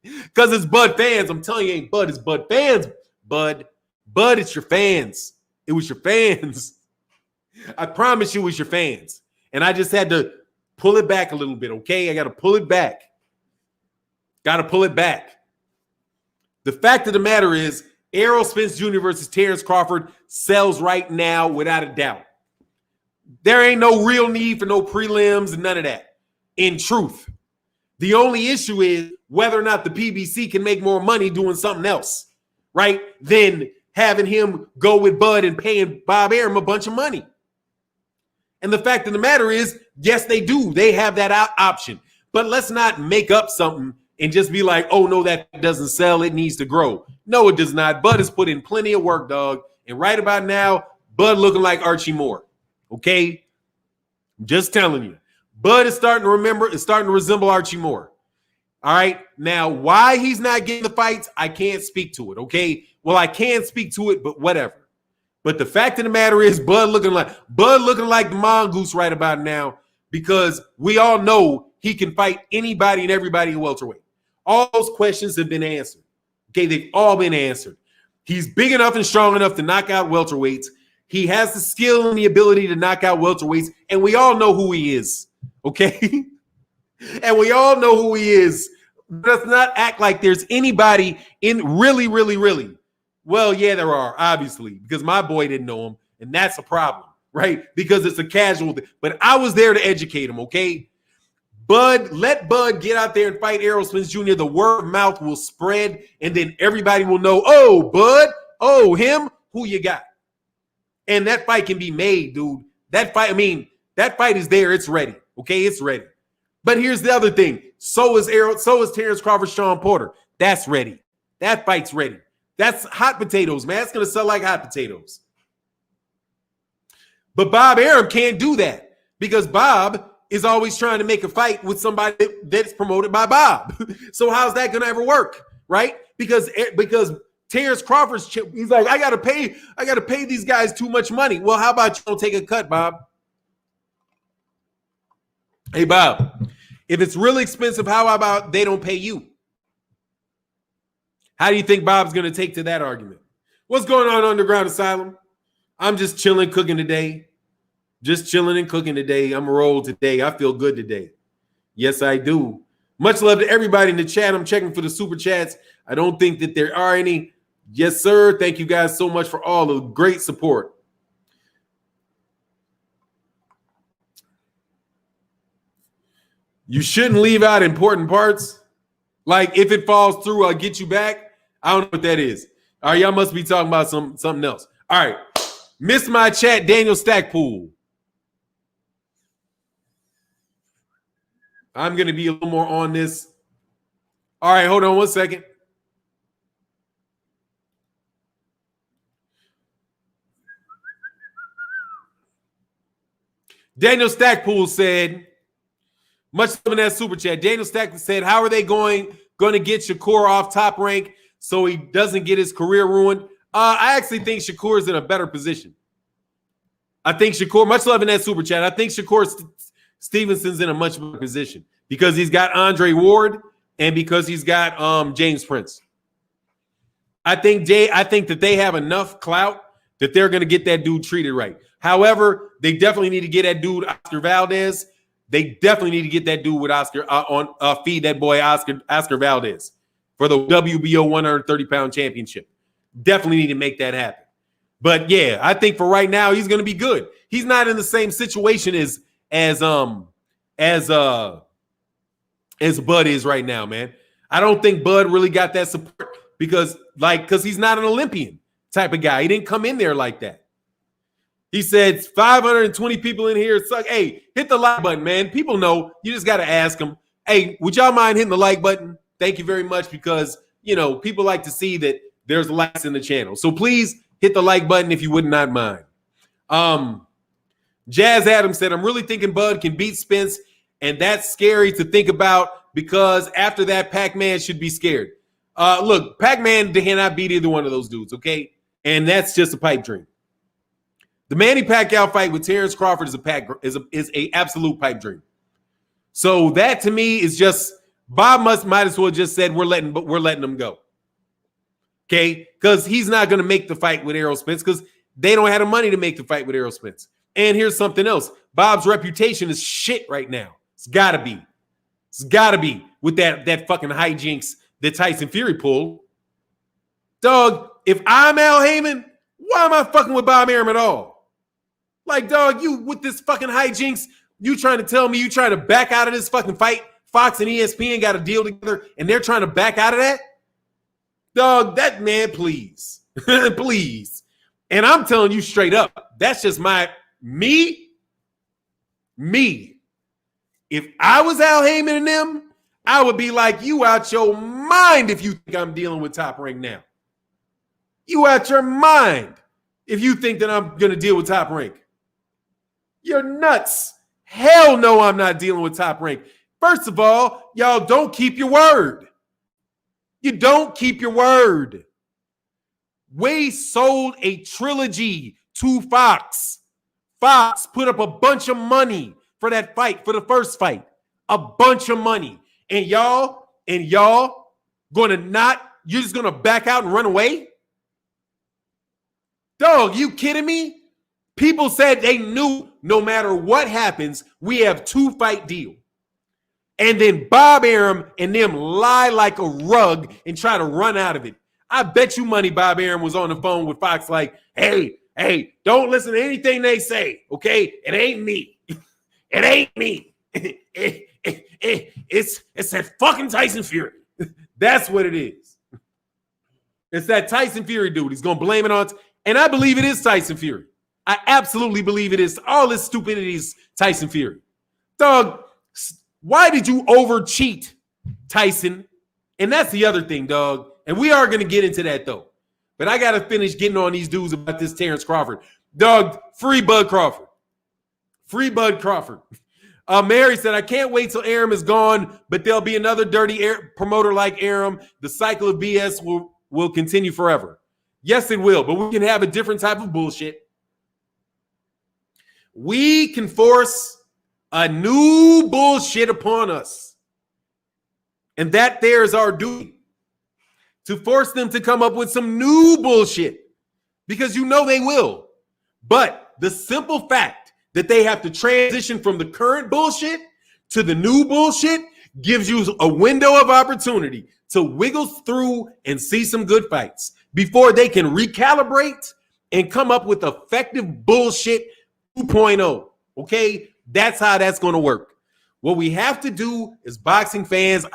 Because it's Bud fans. I'm telling you, ain't Bud, it's Bud fans. Bud, it's your fans. It was your fans. I promise you it was your fans. And I just had to pull it back a little bit, okay? I got to pull it back. The fact of the matter is, Errol Spence Jr. versus Terence Crawford sells right now without a doubt. There ain't no real need for no prelims and none of that. In truth, the only issue is whether or not the PBC can make more money doing something else, right? Than having him go with Bud and paying Bob Arum a bunch of money. And the fact of the matter is, yes, they do. They have that option. But let's not make up something and just be like, oh, no, that doesn't sell. It needs to grow. No, it does not. Bud has put in plenty of work, dog. And right about now, Bud looking like Archie Moore. Okay? I'm just telling you. Bud is starting to resemble Archie Moore. All right? Now, why he's not getting the fights, I can't speak to it, okay? Well, I can speak to it, but whatever. But the fact of the matter is, Bud looking like the mongoose right about now, because we all know he can fight anybody and everybody in welterweight. All those questions have been answered. Okay, they've all been answered. He's big enough and strong enough to knock out welterweights. He has the skill and the ability to knock out welterweights, and we all know who he is. Okay, and we all know who he is. Let's not act like there's anybody in really. Well, yeah, there are, obviously, because my boy didn't know him, and that's a problem, right? Because it's a casual thing. But I was there to educate him, okay? Let Bud get out there and fight Errol Spence Jr. The word of mouth will spread, and then everybody will know, oh, Bud, oh, him, who you got? And that fight can be made, dude. That fight, that fight is there. It's ready. Okay, it's ready. But here's the other thing. So is Terence Crawford, Sean Porter. That's ready. That fight's ready. That's hot potatoes, man. It's going to sell like hot potatoes. But Bob Arum can't do that because Bob is always trying to make a fight with somebody that's promoted by Bob. So how's that going to ever work, right? Because Terence Crawford's, he's like, I got to pay these guys too much money. Well, how about you don't take a cut, Bob? Hey, Bob, if it's really expensive, how about they don't pay you? How do you think Bob's going to take to that argument? What's going on, Underground Asylum? I'm just chilling, cooking today. Just chilling and cooking today. I'm a roll today. I feel good today. Yes, I do. Much love to everybody in the chat. I'm checking for the super chats. I don't think that there are any. Yes, sir. Thank you guys so much for all the great support. You shouldn't leave out important parts. Like if it falls through, I'll get you back. I don't know what that is. All right, y'all must be talking about something else. All right. Miss my chat, Daniel Stackpool. I'm going to be a little more on this. All right, hold on one second. Daniel Stackpool said, much love in that super chat. Daniel Stackpool said, how are they going to get Shakur off Top Rank so he doesn't get his career ruined? I actually think Shakur is in a better position. I think Shakur, much love in that super chat. I think Shakur Stevenson's in a much better position because he's got Andre Ward and because he's got James Prince. I think that they have enough clout that they're going to get that dude treated right. However, they definitely need to get that dude Oscar Valdez. They definitely need to get that dude with Oscar feed that boy Oscar Valdez for the WBO 130-pound championship. Definitely need to make that happen. But yeah, I think for right now he's going to be good. He's not in the same situation as Bud is right now, man. I don't think Bud really got that support because he's not an Olympian type of guy. He didn't come in there like that. He said 520 people in here. Suck. Hey, hit the like button, man. People know. You just got to ask them. Hey, would y'all mind hitting the like button? Thank you very much because, people like to see that there's likes in the channel. So please hit the like button if you would not mind. Jazz Adams said, I'm really thinking Bud can beat Spence, and that's scary to think about because after that, Pac-Man should be scared. Look, Pac-Man cannot beat either one of those dudes, okay? And that's just a pipe dream. The Manny Pacquiao fight with Terence Crawford is a absolute pipe dream. So that to me is just Bob might as well just said we're letting them go. Okay, because he's not going to make the fight with Errol Spence because they don't have the money to make the fight with Errol Spence. And here's something else. Bob's reputation is shit right now. It's got to be. It's got to be with that fucking hijinks that Tyson Fury pulled. Dog, if I'm Al Heyman, why am I fucking with Bob Arum at all? Like, dog, you with this fucking hijinks, you trying to tell me you trying to back out of this fucking fight? Fox and ESPN got a deal together and they're trying to back out of that? Dog, that man, please. Please. And I'm telling you straight up, that's just me. If I was Al Heyman and them, I would be like, you out your mind if you think I'm dealing with Top Rank now. You out your mind if you think that I'm going to deal with Top Rank. You're nuts. Hell no, I'm not dealing with Top Rank. First of all, y'all don't keep your word. You don't keep your word. We sold a trilogy to Fox. Fox put up a bunch of money for that fight, for the first fight. A bunch of money. And y'all you're just gonna back out and run away? Dog, you kidding me? People said they knew no matter what happens, we have 2-fight deal. And then Bob Arum and them lie like a rug and try to run out of it. I bet you money Bob Arum was on the phone with Fox like, hey, don't listen to anything they say, okay? It ain't me. It ain't me. It's that fucking Tyson Fury. That's what it is. It's that Tyson Fury dude. He's going to blame it on, and I believe it is Tyson Fury. I absolutely believe it is. All this stupidity is Tyson Fury. Dog, why did you over-cheat, Tyson? And that's the other thing, dog. And we are going to get into that, though. But I got to finish getting on these dudes about this Terence Crawford. Dog, free Bud Crawford. Free Bud Crawford. Mary said, I can't wait till Arum is gone, but there'll be another dirty promoter like Arum. The cycle of BS will continue forever. Yes, it will, but we can have a different type of bullshit. We can force a new bullshit upon us. And that there is our duty. To force them to come up with some new bullshit. Because you know they will. But the simple fact that they have to transition from the current bullshit to the new bullshit gives you a window of opportunity to wiggle through and see some good fights before they can recalibrate and come up with effective bullshit 2.0. Okay? That's how that's going to work. What we have to do as boxing fans,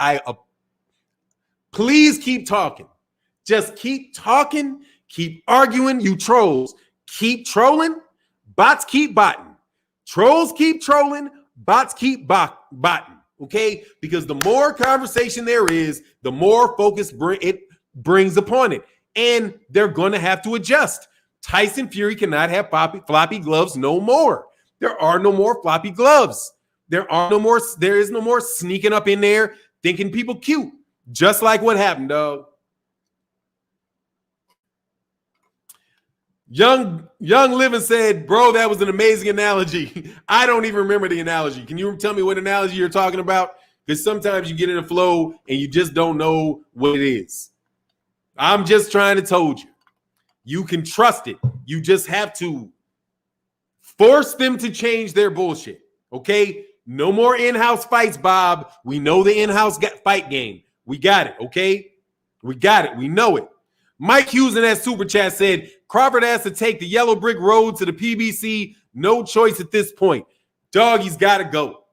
please keep talking. Just keep talking, keep arguing, you trolls. Keep trolling, bots keep botting. Trolls keep trolling, bots keep botting. Okay? Because the more conversation there is, the more focus it brings upon it. And they're going to have to adjust. Tyson Fury cannot have floppy gloves no more. There are no more floppy gloves. There is no more sneaking up in there thinking people cute. Just like what happened, dog. Young Living said, bro, that was an amazing analogy. I don't even remember the analogy. Can you tell me what analogy you're talking about? Because sometimes you get in a flow and you just don't know what it is. I'm just trying to told you. You can trust it. You just have to force them to change their bullshit. Okay? No more in-house fights, Bob. We know the in-house fight game. We got it, okay? We got it. We know it. Mike Hughes in that super chat said, Crawford has to take the yellow brick road to the PBC. No choice at this point. Dog, he's got to go.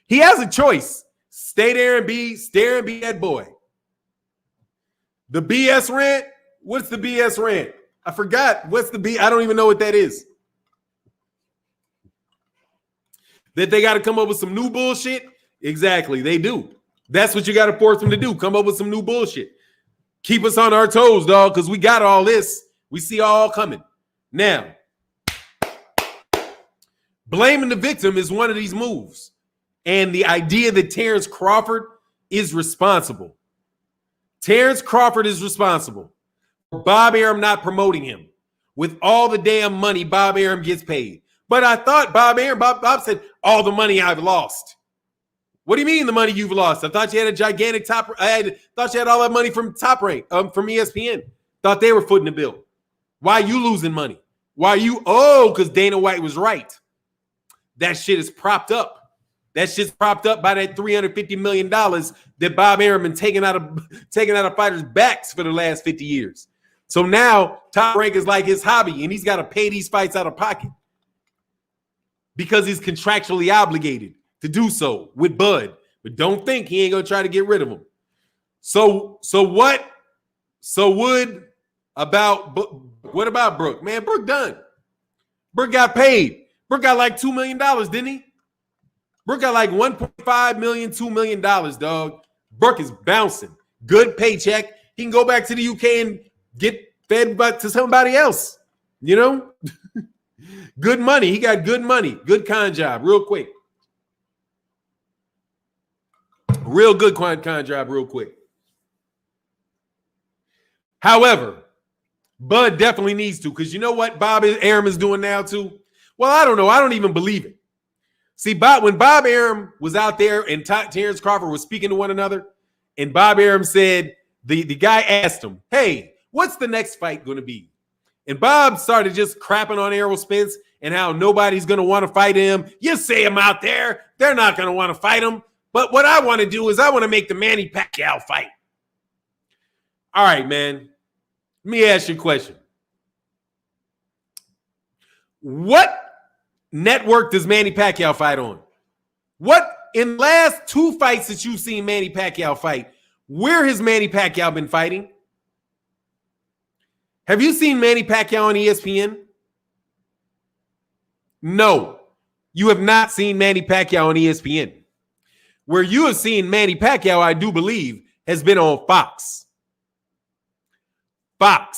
He has a choice. Stay there and be that boy. The BS rant? What's the BS rant? I forgot. What's the B? I don't even know what that is. That they got to come up with some new bullshit? Exactly, they do. That's what you got to force them to do. Come up with some new bullshit. Keep us on our toes, dog, because we got all this. We see all coming. Now, blaming the victim is one of these moves. And the idea that Terence Crawford is responsible. Terence Crawford is responsible for Bob Arum not promoting him with all the damn money Bob Arum gets paid. But I thought Bob said, all the money I've lost. What do you mean the money you've lost? I thought you had a gigantic thought you had all that money from Top Rank, from ESPN. Thought they were footing the bill. Why are you losing money? Why are you? Oh, because Dana White was right. That shit is propped up. That shit's propped up by that $350 million that Bob Arum been taking out of fighters' backs for the last 50 years. So now Top Rank is like his hobby, and he's got to pay these fights out of pocket because he's contractually obligated to do so with Bud. But don't think he ain't gonna try to get rid of him. So what? So what about Brooke? Man, Brooke done. Brooke got paid. Brooke got like $2 million, didn't he? Brooke got like $1.5 million, $2 million, dog. Brooke is bouncing. Good paycheck. He can go back to the UK and get fed to somebody else. You know? Good money. He got good money. Good con job, real quick. Real good con job, real quick. However, Bud definitely needs to, because you know what Bob Arum is doing now too? Well, I don't know. I don't even believe it. See, when Bob Arum was out there and Terence Crawford was speaking to one another, and Bob Arum said, the guy asked him, hey, what's the next fight going to be? And Bob started just crapping on Errol Spence and how nobody's going to want to fight him. You say him out there, they're not going to want to fight him. But what I want to do is I want to make the Manny Pacquiao fight. All right, man. Let me ask you a question. What network does Manny Pacquiao fight on? What, in the last two fights that you've seen Manny Pacquiao fight, where has Manny Pacquiao been fighting? Have you seen Manny Pacquiao on ESPN? No, you have not seen Manny Pacquiao on ESPN. Where you have seen Manny Pacquiao, I do believe, has been on Fox. But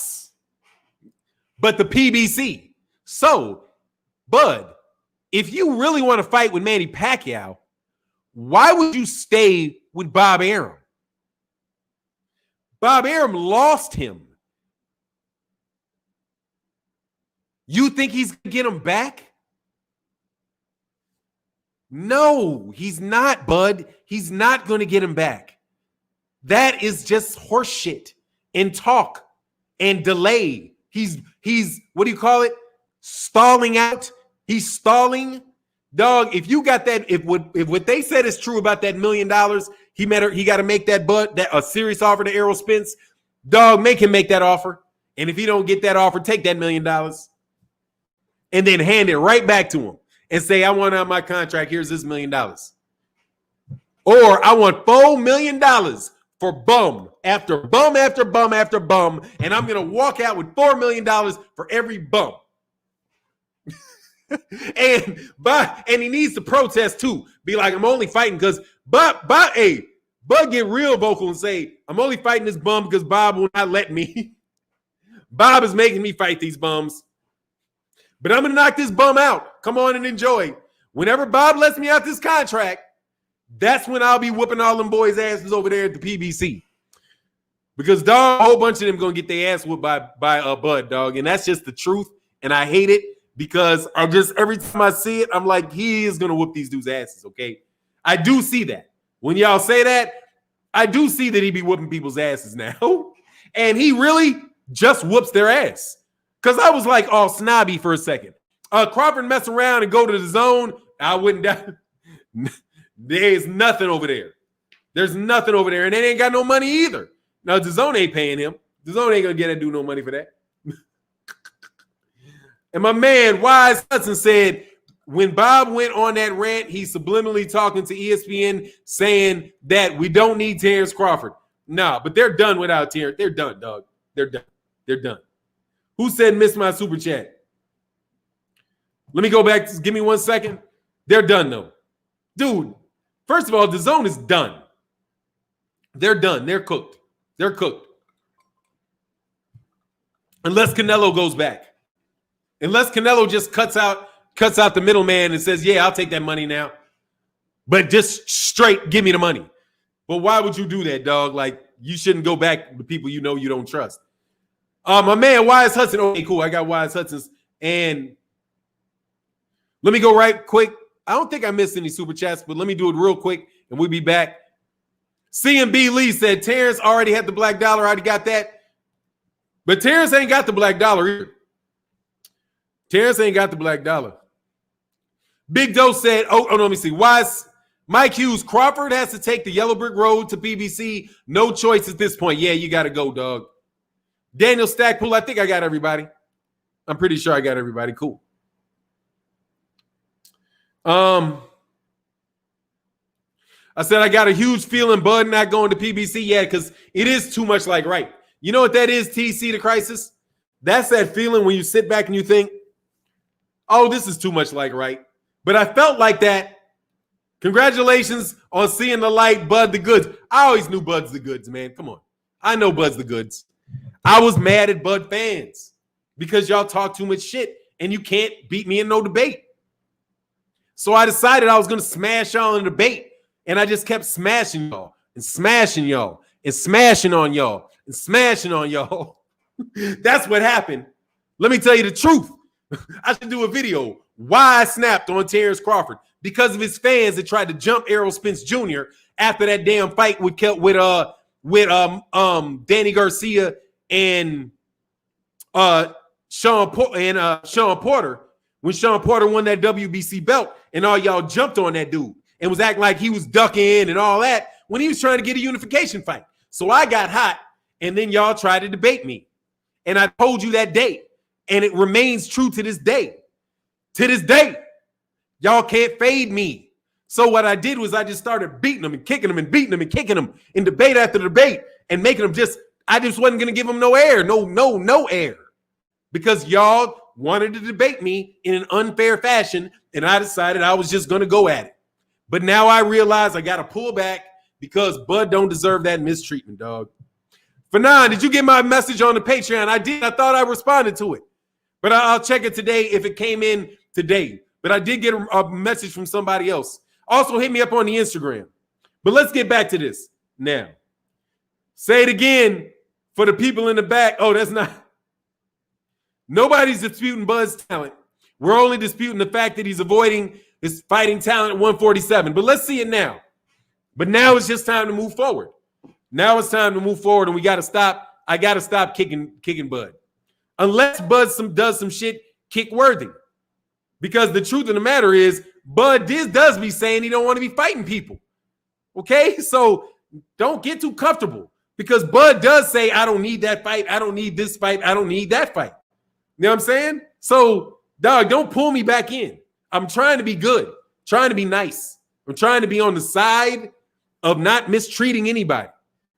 the PBC. So, Bud, if you really want to fight with Manny Pacquiao, why would you stay with Bob Arum? Bob Arum lost him. You think he's going to get him back? No, he's not, Bud. He's not going to get him back. That is just horseshit and talk and delay. He's what do you call it? Stalling out. He's stalling. Dog, if you got that, if what they said is true about that $1 million, he got to make a serious offer to Errol Spence. Dog, make him make that offer. And if he don't get that offer, take that $1 million and then hand it right back to him and say, I want out my contract. Here's this $1 million. Or I want $4 million for bum after bum after bum after bum. And I'm going to walk out with $4 million for every bum. and he needs to protest too. Be like, I'm only fighting because Bud get real vocal and say, I'm only fighting this bum because Bob will not let me. Bob is making me fight these bums. But I'm going to knock this bum out. Come on and enjoy. Whenever Bob lets me out this contract, that's when I'll be whooping all them boys' asses over there at the PBC. Because, dog, a whole bunch of them going to get their ass whooped by Bud, dog. And that's just the truth. And I hate it because every time I see it, I'm like, he is going to whoop these dudes' asses, okay? I do see that. When y'all say that, I do see that he be whooping people's asses now. And he really just whoops their ass. Because I was like all snobby for a second. Crawford mess around and go to the zone. I wouldn't doubt. There's nothing over there. There's nothing over there. And they ain't got no money either. Now, the zone ain't paying him. The zone ain't going to get that dude no money for that. And my man, Wise Hudson, said when Bob went on that rant, he's subliminally talking to ESPN saying that we don't need Terence Crawford. No, but they're done without Terence. They're done, dog. They're done. They're done. Who said miss my super chat? Let me go back. Give me 1 second. They're done, though. Dude, first of all, the zone is done. They're done. They're cooked. They're cooked. Unless Canelo goes back. Unless Canelo just cuts out the middleman and says, yeah, I'll take that money now. But just straight give me the money. But why would you do that, dog? Like, you shouldn't go back to people you know you don't trust. My man, Wise Hudson. Okay, cool. I got Wise Hudson's. And let me go right quick. I don't think I missed any super chats, but let me do it real quick, and we'll be back. CMB Lee said, Terence already had the black dollar. I already got that. But Terence ain't got the black dollar either. Terence ain't got the black dollar. Big Doe said, no, let me see. Wise Mike Hughes, Crawford has to take the yellow brick road to PBC. No choice at this point. Yeah, you got to go, dog. Daniel Stackpool, I think I got everybody. I'm pretty sure I got everybody. Cool. I said I got a huge feeling Bud not going to PBC yet because it is too much like right. You know what that is, TC the crisis? That's that feeling when you sit back and you think, oh, this is too much like right. But I felt like that. Congratulations on seeing the light, Bud the Goods. I always knew Bud's the Goods, man. Come on. I know Bud's the Goods. I was mad at Bud fans because y'all talk too much shit and you can't beat me in no debate. So I decided I was going to smash y'all in a debate, and I just kept smashing y'all and smashing y'all and smashing on y'all and smashing on y'all. That's what happened. Let me tell you the truth. I should do a video why I snapped on Terence Crawford because of his fans that tried to jump Errol Spence Jr. after that damn fight with Danny Garcia and Sean Porter. When Sean Porter won that WBC belt and all y'all jumped on that dude and was acting like he was ducking and all that when he was trying to get a unification fight. So I got hot and then y'all tried to debate me. And I told you that day and it remains true to this day. To this day, y'all can't fade me. So what I did was I just started beating them and kicking them and beating them and kicking them in debate after debate and making them I just wasn't going to give them no air, no air because y'all wanted to debate me in an unfair fashion, and I decided I was just going to go at it. But now I realize I got to pull back because Bud don't deserve that mistreatment, dog. Fannon, did you get my message on the Patreon? I did. I thought I responded to it. But I'll check it today if it came in today. But I did get a message from somebody else. Also, hit me up on the Instagram. But let's get back to this now. Say it again for the people in the back. Oh, that's not. Nobody's disputing Bud's talent. We're only disputing the fact that he's avoiding his fighting talent at 147. But let's see it now. But now it's just time to move forward. Now it's time to move forward, and we got to stop. I got to stop kicking Bud. Unless Bud does some shit kick-worthy. Because the truth of the matter is, Bud does be saying he don't want to be fighting people. Okay? So don't get too comfortable. Because Bud does say, I don't need that fight. I don't need this fight. I don't need that fight. You know what I'm saying? So, dog, don't pull me back in. I'm trying to be good. Trying to be nice. I'm trying to be on the side of not mistreating anybody.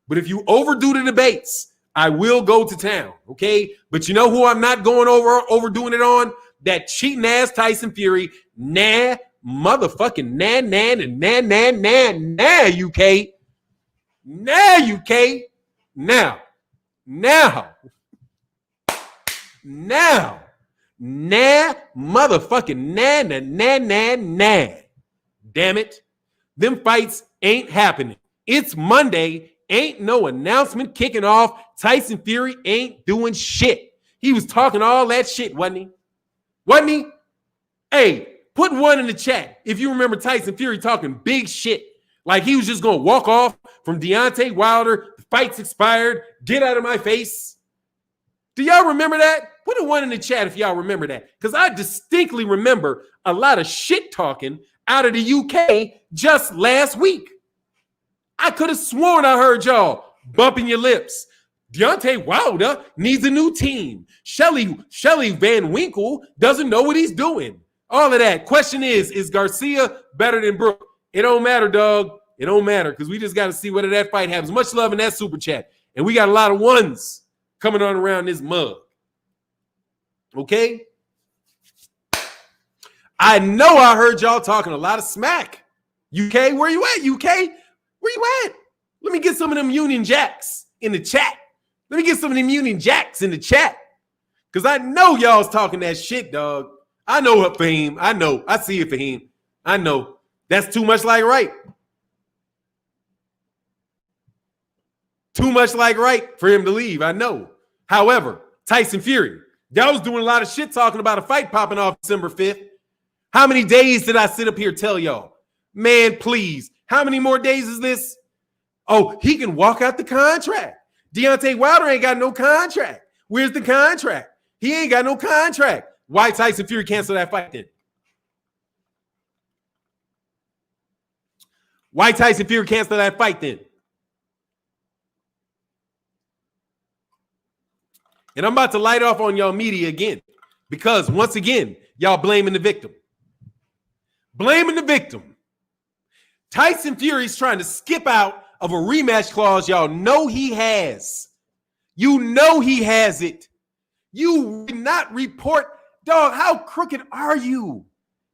But if you overdo the debates, I will go to town, okay? But you know who I'm not going overdoing it on? That cheating ass Tyson Fury. Nah, motherfucking nah, UK. Nah, UK. Now, motherfucking nah. Damn it. Them fights ain't happening. It's Monday. Ain't no announcement kicking off. Tyson Fury ain't doing shit. He was talking all that shit, wasn't he? Wasn't he? Hey, put one in the chat if you remember Tyson Fury talking big shit. Like he was just going to walk off from Deontay Wilder. The fight's expired. Get out of my face. Do y'all remember that? Put a one in the chat if y'all remember that. Because I distinctly remember a lot of shit talking out of the UK just last week. I could have sworn I heard y'all bumping your lips. Deontay Wilder needs a new team. Shelly Van Winkle doesn't know what he's doing. All of that. Question is Garcia better than Brook? It don't matter, dog. It don't matter because we just got to see whether that fight happens. Much love in that super chat. And we got a lot of ones coming on around this mug. Okay? I know I heard y'all talking a lot of smack. UK, where you at, UK? Where you at? Let me get some of them Union Jacks in the chat. Let me get some of them Union Jacks in the chat. Because I know y'all's talking that shit, dog. I know it, Fahim. I know. I see it, Fahim. I know. That's too much like right. Too much like right for him to leave. I know. However, Tyson Fury, y'all was doing a lot of shit talking about a fight popping off December 5th. How many days did I sit up here tell y'all? Man, please. How many more days is this? Oh, he can walk out the contract. Deontay Wilder ain't got no contract. Where's the contract? He ain't got no contract. Why Tyson Fury cancel that fight then? Why Tyson Fury cancel that fight then? And I'm about to light off on y'all media again because once again, y'all blaming the victim. Blaming the victim. Tyson Fury's trying to skip out of a rematch clause y'all know he has. You know he has it. You did not report. Dog, how crooked are you?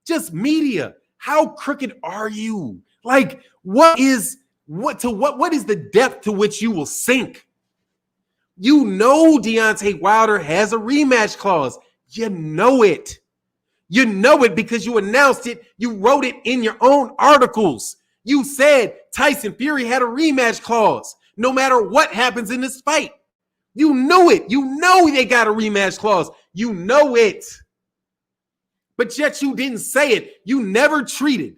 Just media. How crooked are you? Like, what is the depth to which you will sink? You know Deontay Wilder has a rematch clause. You know it. You know it because you announced it. You wrote it in your own articles. You said Tyson Fury had a rematch clause no matter what happens in this fight. You knew it. You know they got a rematch clause. You know it. But yet you didn't say it. You never treated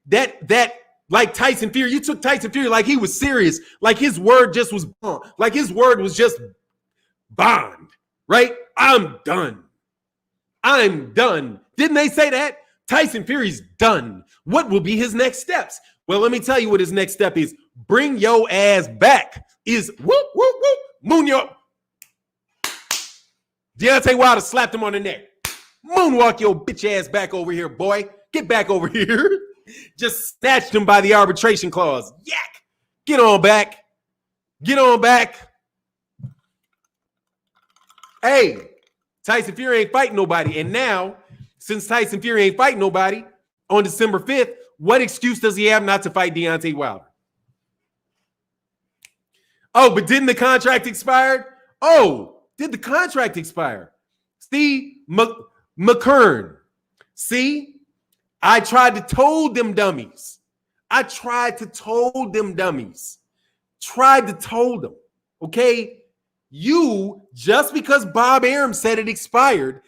that like Tyson Fury. You took Tyson Fury like he was serious, like his word just was bond, like his word was just bond, right? I'm done. Didn't they say that? Tyson Fury's done. What will be his next steps? Well, let me tell you what his next step is. Bring your ass back. Is whoop, whoop, whoop. Moon Deontay Wilder slapped him on the neck. Moonwalk your bitch ass back over here, boy. Get back over here. Just snatched him by the arbitration clause. Yak. Get on back. Get on back. Hey, Tyson Fury ain't fighting nobody. And now, since Tyson Fury ain't fighting nobody on December 5th, what excuse does he have not to fight Deontay Wilder? Oh, but didn't the contract expire? Oh, did the contract expire? See, McKern. See, I tried to told them dummies. Tried to told them, okay? You, just because Bob Arum said it expired,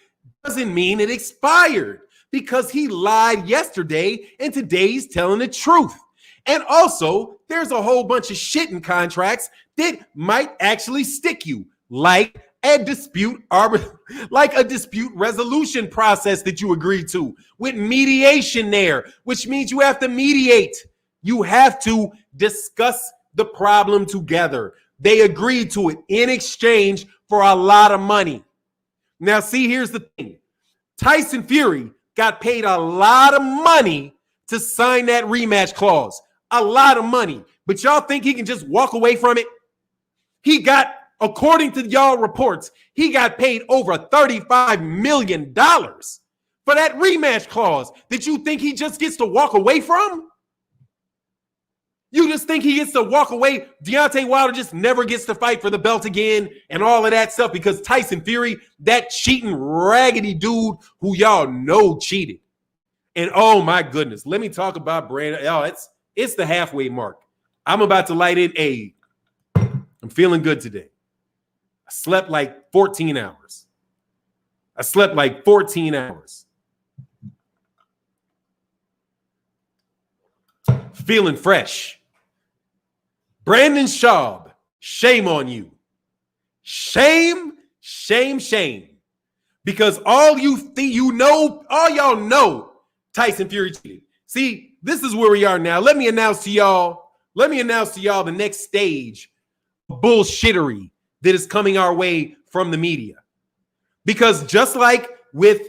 doesn't mean it expired, because he lied yesterday and today he's telling the truth. And also, there's a whole bunch of shit in contracts that might actually stick you, like a dispute resolution process that you agreed to with mediation there, which means you have to mediate. You have to discuss the problem together. They agreed to it in exchange for a lot of money. Now, see, here's the thing. Tyson Fury got paid a lot of money to sign that rematch clause. A lot of money. But y'all think he can just walk away from it? He got, according to y'all reports, he got paid over $35 million for that rematch clause that you think he just gets to walk away from? You just think he gets to walk away? Deontay Wilder just never gets to fight for the belt again and all of that stuff because Tyson Fury, that cheating, raggedy dude who y'all know cheated. And oh my goodness, let me talk about Brandon. Oh, it's the halfway mark. I'm about to light it. I'm feeling good today. I slept like 14 hours. Feeling fresh. Brandon Schaub, shame on you. Shame. Because all y'all know Tyson Fury cheated. See, this is where we are now. Let me announce to y'all the next stage of bullshittery that is coming our way from the media. Because just like with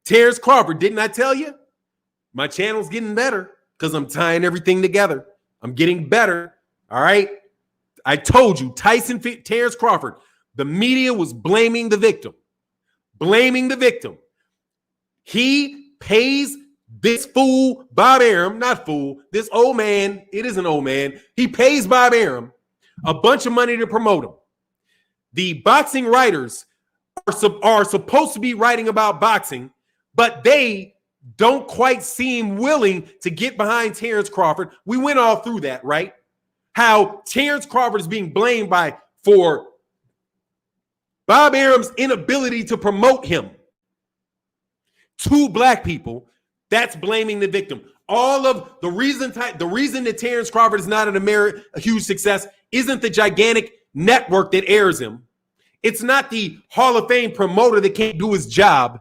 Terence Crawford, didn't I tell you? My channel's getting better because I'm tying everything together. I'm getting better. All right. I told you, Terence Crawford, the media was blaming the victim. He pays this fool, Bob Arum, this old man, it is an old man. He pays Bob Arum a bunch of money to promote him. The boxing writers are supposed to be writing about boxing, but they don't quite seem willing to get behind Terence Crawford. We went all through that, right? How Terence Crawford is being blamed for Bob Arum's inability to promote him. Two black people, that's blaming the victim. All of the reason that Terence Crawford is not a huge success isn't the gigantic network that airs him. It's not the Hall of Fame promoter that can't do his job.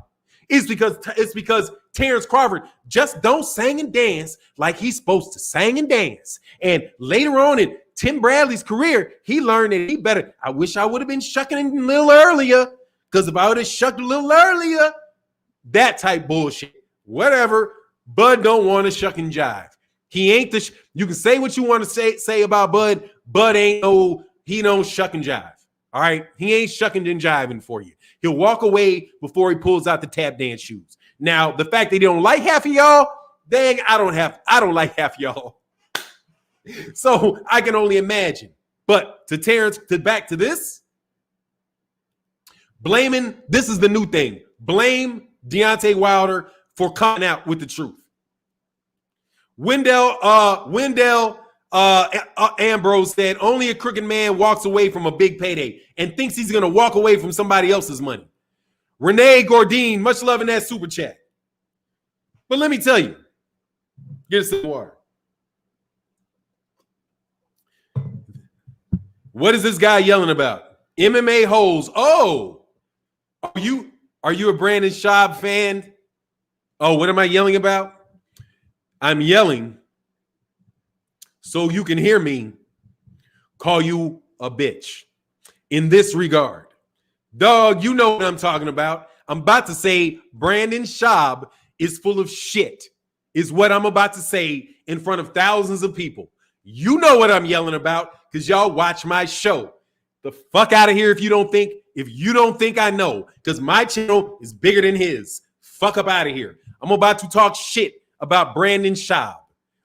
It's because Terence Crawford just don't sing and dance like he's supposed to sing and dance. And later on in Tim Bradley's career, he learned that he better. I wish I would have been shucking a little earlier, because if I would have shucked a little earlier, that type bullshit. Whatever. Bud don't want to shuck and jive. He ain't you can say what you want to say about Bud. Bud he don't shuck and jive. All right. He ain't shucking and jiving for you. He'll walk away before he pulls out the tap dance shoes. Now, the fact that he don't like half of y'all, dang, I don't like half of y'all. So I can only imagine. But back to this, this is the new thing. Blame Deontay Wilder for coming out with the truth. Wendell Ambrose said only a crooked man walks away from a big payday and thinks he's going to walk away from somebody else's money. Renee Gordine, much love in that super chat. But let me tell you, get a sip of water. What is this guy yelling about? MMA holes. Oh, are you a Brandon Schaub fan? Oh, what am I yelling about? I'm yelling so you can hear me call you a bitch. In this regard, dog, you know what I'm talking about. I'm about to say Brandon Schaub is full of shit, is what I'm about to say in front of thousands of people. You know what I'm yelling about because y'all watch my show. The fuck out of here if you don't think if you don't think I know, because my channel is bigger than his, fuck up out of here. I'm about to talk shit about Brandon Schaub,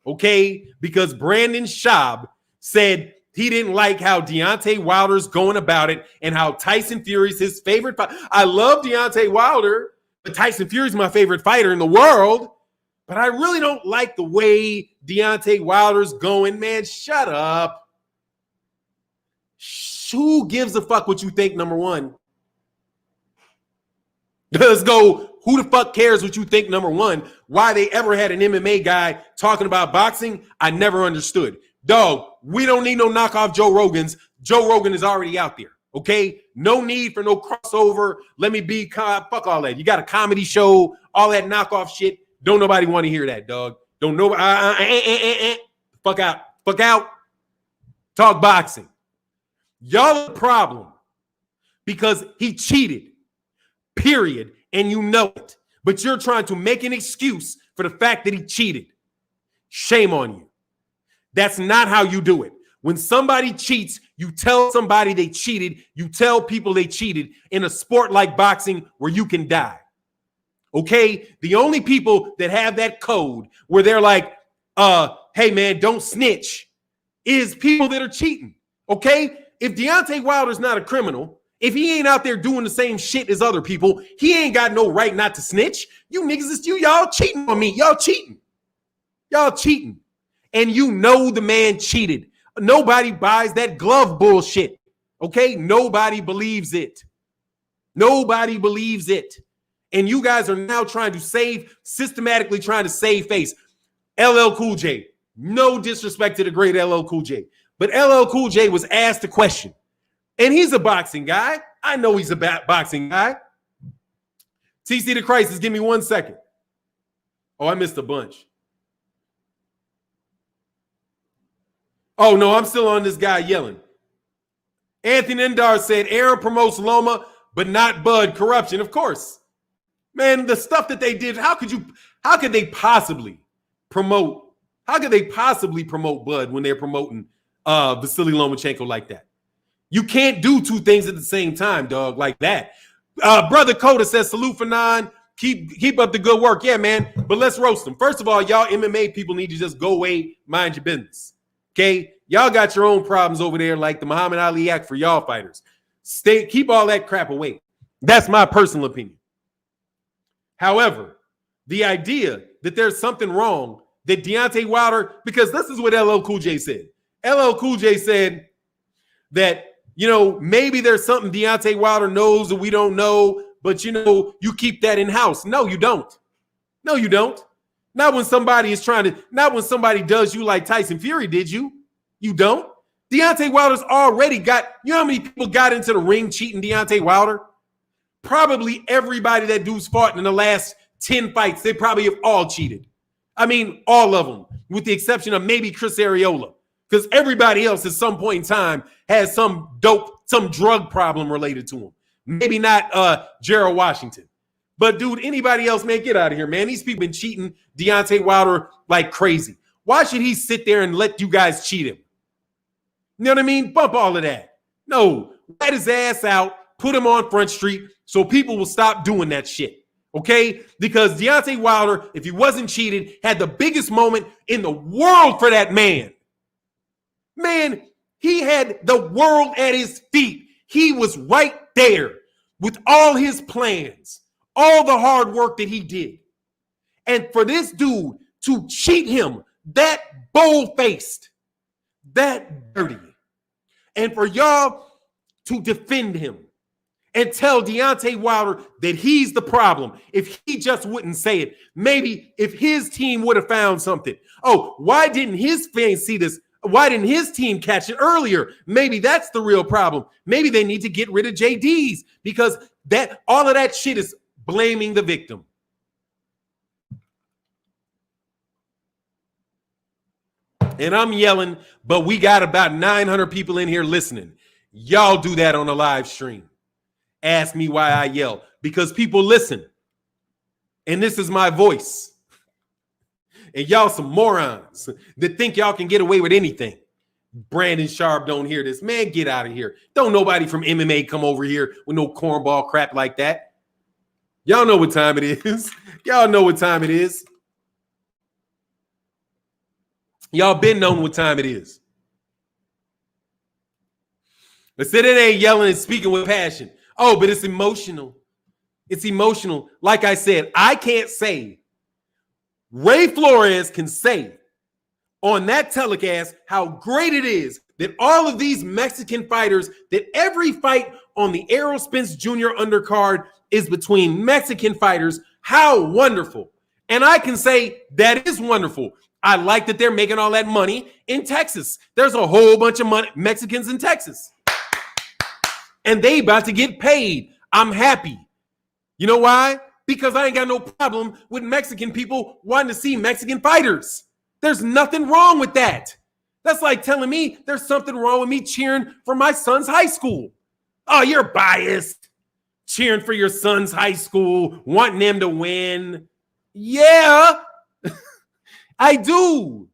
okay? Because Brandon Schaub said he didn't like how Deontay Wilder's going about it and how Tyson Fury's his favorite fighter. I love Deontay Wilder, but Tyson Fury's my favorite fighter in the world. But I really don't like the way Deontay Wilder's going. Man, shut up. Who gives a fuck what you think, number one? Let's go. Who the fuck cares what you think, number one? Why they ever had an MMA guy talking about boxing, I never understood. Dog, we don't need no knockoff Joe Rogans. Joe Rogan is already out there, okay? No need for no crossover. Let me be, fuck all that. You got a comedy show, all that knockoff shit. Don't nobody want to hear that, dog. Don't know. Fuck out. Fuck out. Talk boxing. Y'all the problem because he cheated, period, and you know it. But you're trying to make an excuse for the fact that he cheated. Shame on you. That's not how you do it. When somebody cheats, you tell somebody they cheated. You tell people they cheated in a sport like boxing where you can die. Okay? The only people that have that code where they're like, hey, man, don't snitch is people that are cheating. Okay? If Deontay Wilder's not a criminal, if he ain't out there doing the same shit as other people, he ain't got no right not to snitch. You niggas, y'all cheating on me. Y'all cheating. Y'all cheating. And you know the man cheated. Nobody buys that glove bullshit. Okay? Nobody believes it. Nobody believes it. And you guys are now systematically trying to save face. LL Cool J. No disrespect to the great LL Cool J. But LL Cool J was asked a question. And he's a boxing guy. I know he's a boxing guy. TC the Crisis, give me 1 second. Oh, I missed a bunch. Oh, no, I'm still on this guy yelling. Anthony Endar said, Aaron promotes Loma, but not Bud. Corruption, of course. Man, the stuff that they did, how could they possibly promote Bud when they're promoting Vasily Lomachenko like that? You can't do two things at the same time, dog, like that. Brother Coda says, salute for nine. Keep up the good work. Yeah, man, but let's roast them. First of all, y'all MMA people need to just go away, mind your business. Okay? Y'all got your own problems over there like the Muhammad Ali Act for y'all fighters. Keep all that crap away. That's my personal opinion. However, the idea that there's something wrong that Deontay Wilder, because this is what LL Cool J said. LL Cool J said that, maybe there's something Deontay Wilder knows that we don't know, but, you keep that in house. No, you don't. No, you don't. Not when somebody does you like Tyson Fury did you. You don't. Deontay Wilder's already got, how many people got into the ring cheating Deontay Wilder? Probably everybody that dude's fought in the last 10 fights, they probably have all cheated. I mean, all of them, with the exception of maybe Chris Arreola, because everybody else at some point in time has some drug problem related to him. Maybe not Gerald Washington. But, dude, anybody else, man, get out of here, man. These people been cheating Deontay Wilder like crazy. Why should he sit there and let you guys cheat him? You know what I mean? Bump all of that. No, let his ass out, put him on Front Street so people will stop doing that shit, okay? Because Deontay Wilder, if he wasn't cheated, had the biggest moment in the world for that man. Man, he had the world at his feet. He was right there with all his plans, all the hard work that he did. And for this dude to cheat him that bold-faced, that dirty, and for y'all to defend him and tell Deontay Wilder that he's the problem, if he just wouldn't say it, maybe if his team would have found something. Oh, why didn't his fans see this? Why didn't his team catch it earlier? Maybe that's the real problem. Maybe they need to get rid of JDs because all of that shit is blaming the victim. And I'm yelling, but we got about 900 people in here listening. Y'all do that on a live stream. Ask me why I yell. Because people listen. And this is my voice. And y'all some morons that think y'all can get away with anything. Brandon Sharp don't hear this. Man, get out of here. Don't nobody from MMA come over here with no cornball crap like that. Y'all know what time it is. Y'all know what time it is. Y'all been knowing what time it is. But said it ain't yelling and speaking with passion. Oh, but it's emotional. It's emotional. Like I said, I can't say. Ray Flores can say on that telecast how great it is that all of these Mexican fighters, that every fight on the Errol Spence Jr. undercard is between Mexican fighters. How wonderful. And I can say that is wonderful. I like that they're making all that money in Texas. There's a whole bunch of Mexicans in Texas. And they about to get paid. I'm happy. You know why? Because I ain't got no problem with Mexican people wanting to see Mexican fighters. There's nothing wrong with that. That's like telling me there's something wrong with me cheering for my son's high school. Oh, you're biased. Cheering for your son's high school, wanting them to win. Yeah, I do.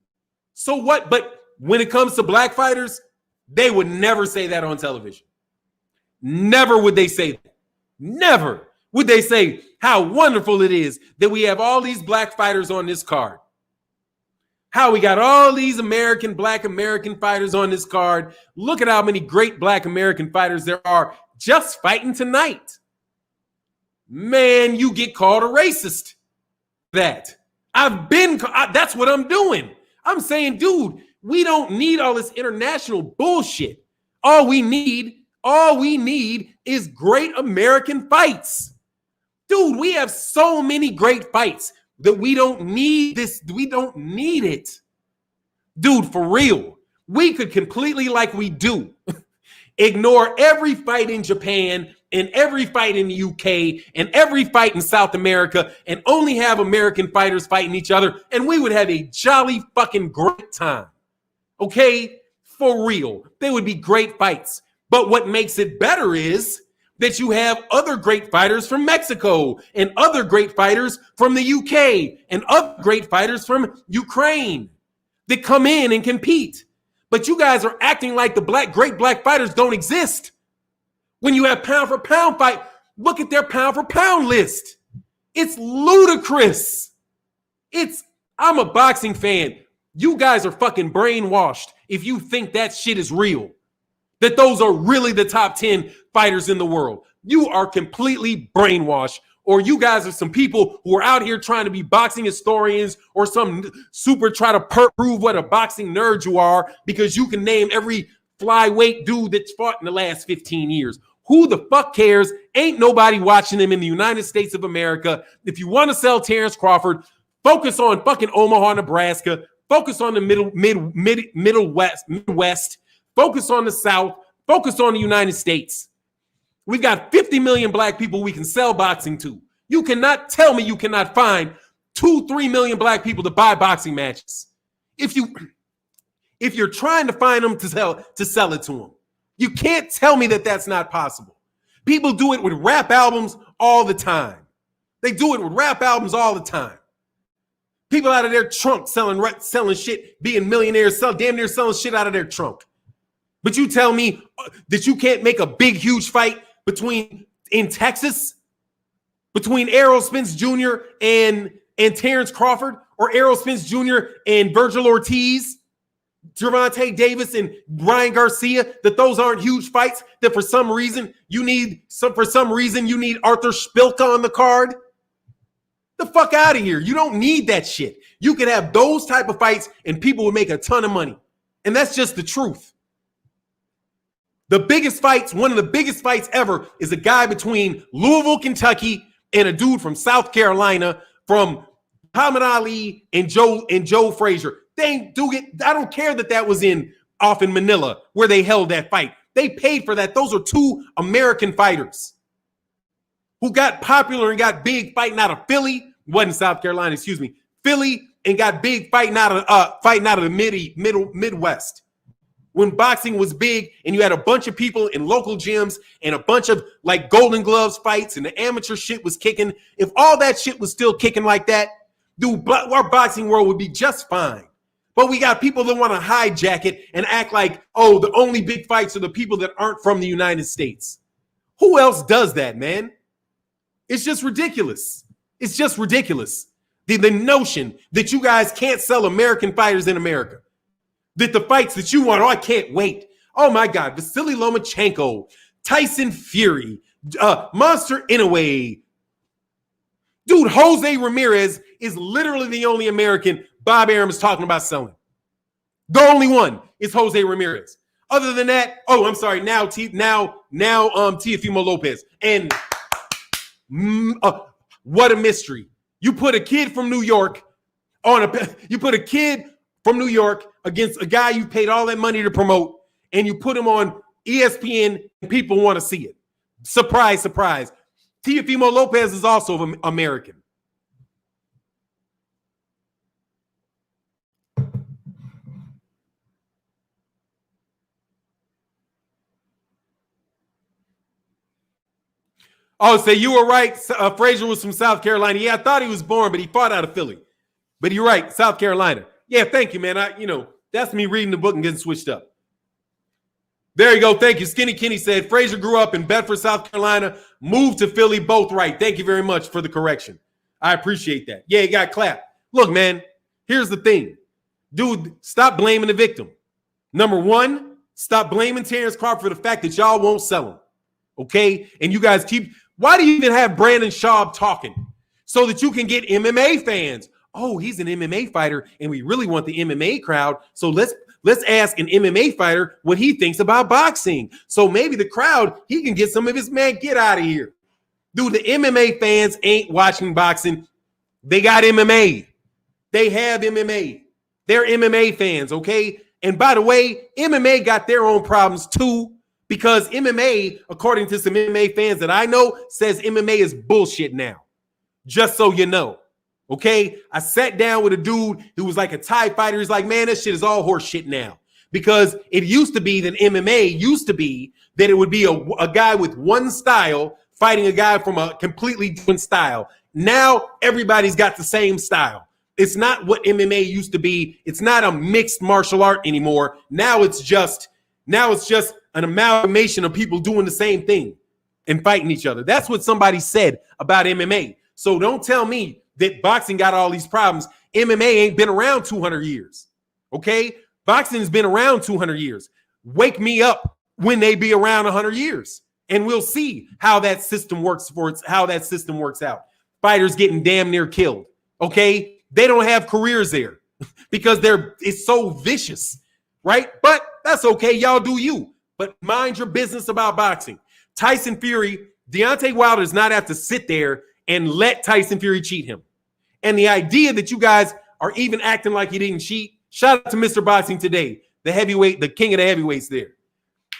So what? But when it comes to black fighters, they would never say that on television. Never would they say that. Never would they say how wonderful it is that we have all these black fighters on this card. How we got all these black American fighters on this card. Look at how many great black American fighters there are just fighting tonight. Man, you get called a racist. That's what I'm doing. I'm saying, dude, we don't need all this international bullshit. All we need is great American fights. Dude, we have so many great fights that we don't need this. We don't need it. Dude, for real. We could completely, like we do, ignore every fight in Japan and every fight in the UK and every fight in South America and only have American fighters fighting each other, and we would have a jolly fucking great time. Okay? For real. They would be great fights. But what makes it better is that you have other great fighters from Mexico and other great fighters from the UK and other great fighters from Ukraine that come in and compete. But you guys are acting like the great black fighters don't exist. When you have pound for pound fight, look at their pound for pound list. It's ludicrous. I'm a boxing fan. You guys are fucking brainwashed if you think that shit is real. That those are really the top 10 fighters in the world. You are completely brainwashed, or you guys are some people who are out here trying to be boxing historians or some super try to prove what a boxing nerd you are because you can name every flyweight dude that's fought in the last 15 years. Who the fuck cares? Ain't nobody watching them in the United States of America. If you want to sell Terence Crawford, focus on fucking Omaha, Nebraska. Focus on the Midwest. Focus on the South. Focus on the United States. We've got 50 million black people we can sell boxing to. You cannot tell me you cannot find 2-3 million black people to buy boxing matches. If you're trying to find them to sell it to them, you can't tell me that that's not possible. People do it with rap albums all the time. They do it with rap albums all the time. People out of their trunk selling shit, being millionaires, damn near selling shit out of their trunk. But you tell me that you can't make a big, huge fight in Texas between Errol Spence Jr. and Terence Crawford, or Errol Spence Jr. and Virgil Ortiz, Gervonta Davis and Ryan Garcia, that those aren't huge fights, that for some reason you need Arthur Spilka on the card? The fuck out of here. You don't need that shit. You could have those type of fights and people would make a ton of money. And that's just the truth. The biggest fights, one of the biggest fights ever, is a guy between Louisville, Kentucky, and a dude from South Carolina, from Muhammad Ali and Joe Frazier. I don't care that was off in Manila where they held that fight. They paid for that. Those are two American fighters who got popular and got big fighting out of Philly. Wasn't South Carolina, excuse me. Philly, and got big fighting out of the Midwest. When boxing was big and you had a bunch of people in local gyms and a bunch of like Golden Gloves fights and the amateur shit was kicking, if all that shit was still kicking like that, dude, our boxing world would be just fine. But we got people that want to hijack it and act like, oh, the only big fights are the people that aren't from the United States. Who else does that, man? It's just ridiculous. It's just ridiculous. The notion that you guys can't sell American fighters in America. That the fights that you want, oh, I can't wait. Oh, my God. Vasily Lomachenko, Tyson Fury, Monster Inoue. Dude, Jose Ramirez is literally the only American Bob Arum is talking about selling. The only one is Jose Ramirez. Other than that, oh, I'm sorry. Now Teofimo Lopez. And what a mystery. You put a kid from New York against a guy you paid all that money to promote, and you put him on ESPN, and people want to see it. Surprise, surprise. Teofimo Lopez is also American. Oh, so you were right. Frazier was from South Carolina. Yeah, I thought he was born, but he fought out of Philly. But you're right, South Carolina. Yeah, thank you, man. That's me reading the book and getting switched up. There you go. Thank you. Skinny Kenny said Frazier grew up in Bedford, South Carolina, moved to Philly. Both right. Thank you very much for the correction. I appreciate that. Yeah, you got clapped. Look, man, here's the thing. Dude, stop blaming the victim. Number one, stop blaming Terence Crawford for the fact that y'all won't sell him. Okay? And you guys why do you even have Brandon Schaub talking? So that you can get MMA fans. Oh, he's an MMA fighter, and we really want the MMA crowd. So let's ask an MMA fighter what he thinks about boxing. So maybe the crowd, he can get some of his man, get out of here. Dude, the MMA fans ain't watching boxing. They got MMA. They have MMA. They're MMA fans, okay? And by the way, MMA got their own problems too, because MMA, according to some MMA fans that I know, says MMA is bullshit now. Just so you know. Okay, I sat down with a dude who was like a Thai fighter. He's like, man, this shit is all horse shit now. Because it used to be that MMA used to be that it would be a guy with one style fighting a guy from a completely different style. Now everybody's got the same style. It's not what MMA used to be. It's not a mixed martial art anymore. Now it's just an amalgamation of people doing the same thing and fighting each other. That's what somebody said about MMA. So don't tell me that boxing got all these problems. MMA ain't been around 200 years, okay? Boxing has been around 200 years. Wake me up when they be around 100 years, and we'll see how that system works out. Fighters getting damn near killed, okay? They don't have careers there because it's so vicious, right? But that's okay. Y'all do you. But mind your business about boxing. Tyson Fury, Deontay Wilder does not have to sit there and let Tyson Fury cheat him. And the idea that you guys are even acting like he didn't cheat, shout out to Mr. Boxing Today, the heavyweight, the king of the heavyweights there.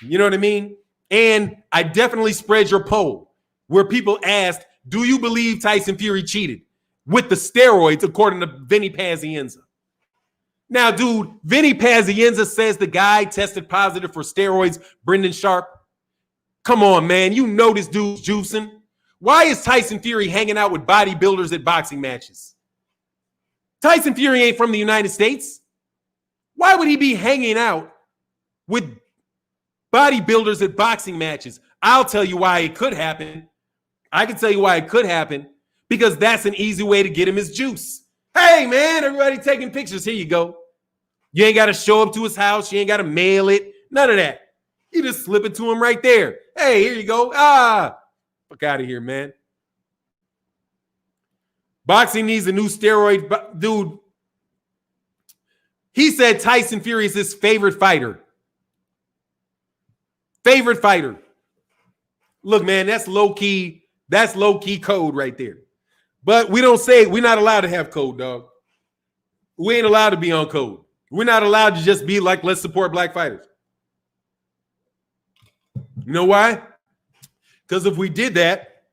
You know what I mean? And I definitely spread your poll where people asked, do you believe Tyson Fury cheated with the steroids, according to Vinny Pazienza? Now, dude, Vinny Pazienza says the guy tested positive for steroids, Brendan Sharp. Come on, man. You know this dude's juicing. Why is Tyson Fury hanging out with bodybuilders at boxing matches? Tyson Fury ain't from the United States. Why would he be hanging out with bodybuilders at boxing matches? I'll tell you why it could happen. I can tell you why it could happen. Because that's an easy way to get him his juice. Hey, man, everybody taking pictures. Here you go. You ain't got to show up to his house. You ain't got to mail it. None of that. You just slip it to him right there. Hey, here you go. Fuck out of here, man. Boxing needs a new steroid. Dude, he said Tyson Fury is his favorite fighter. Favorite fighter. Look, man, that's low-key. That's low-key code right there. But we don't say we're not allowed to have code, dog. We ain't allowed to be on code. We're not allowed to just be like, let's support black fighters. You know why? Because if we did that,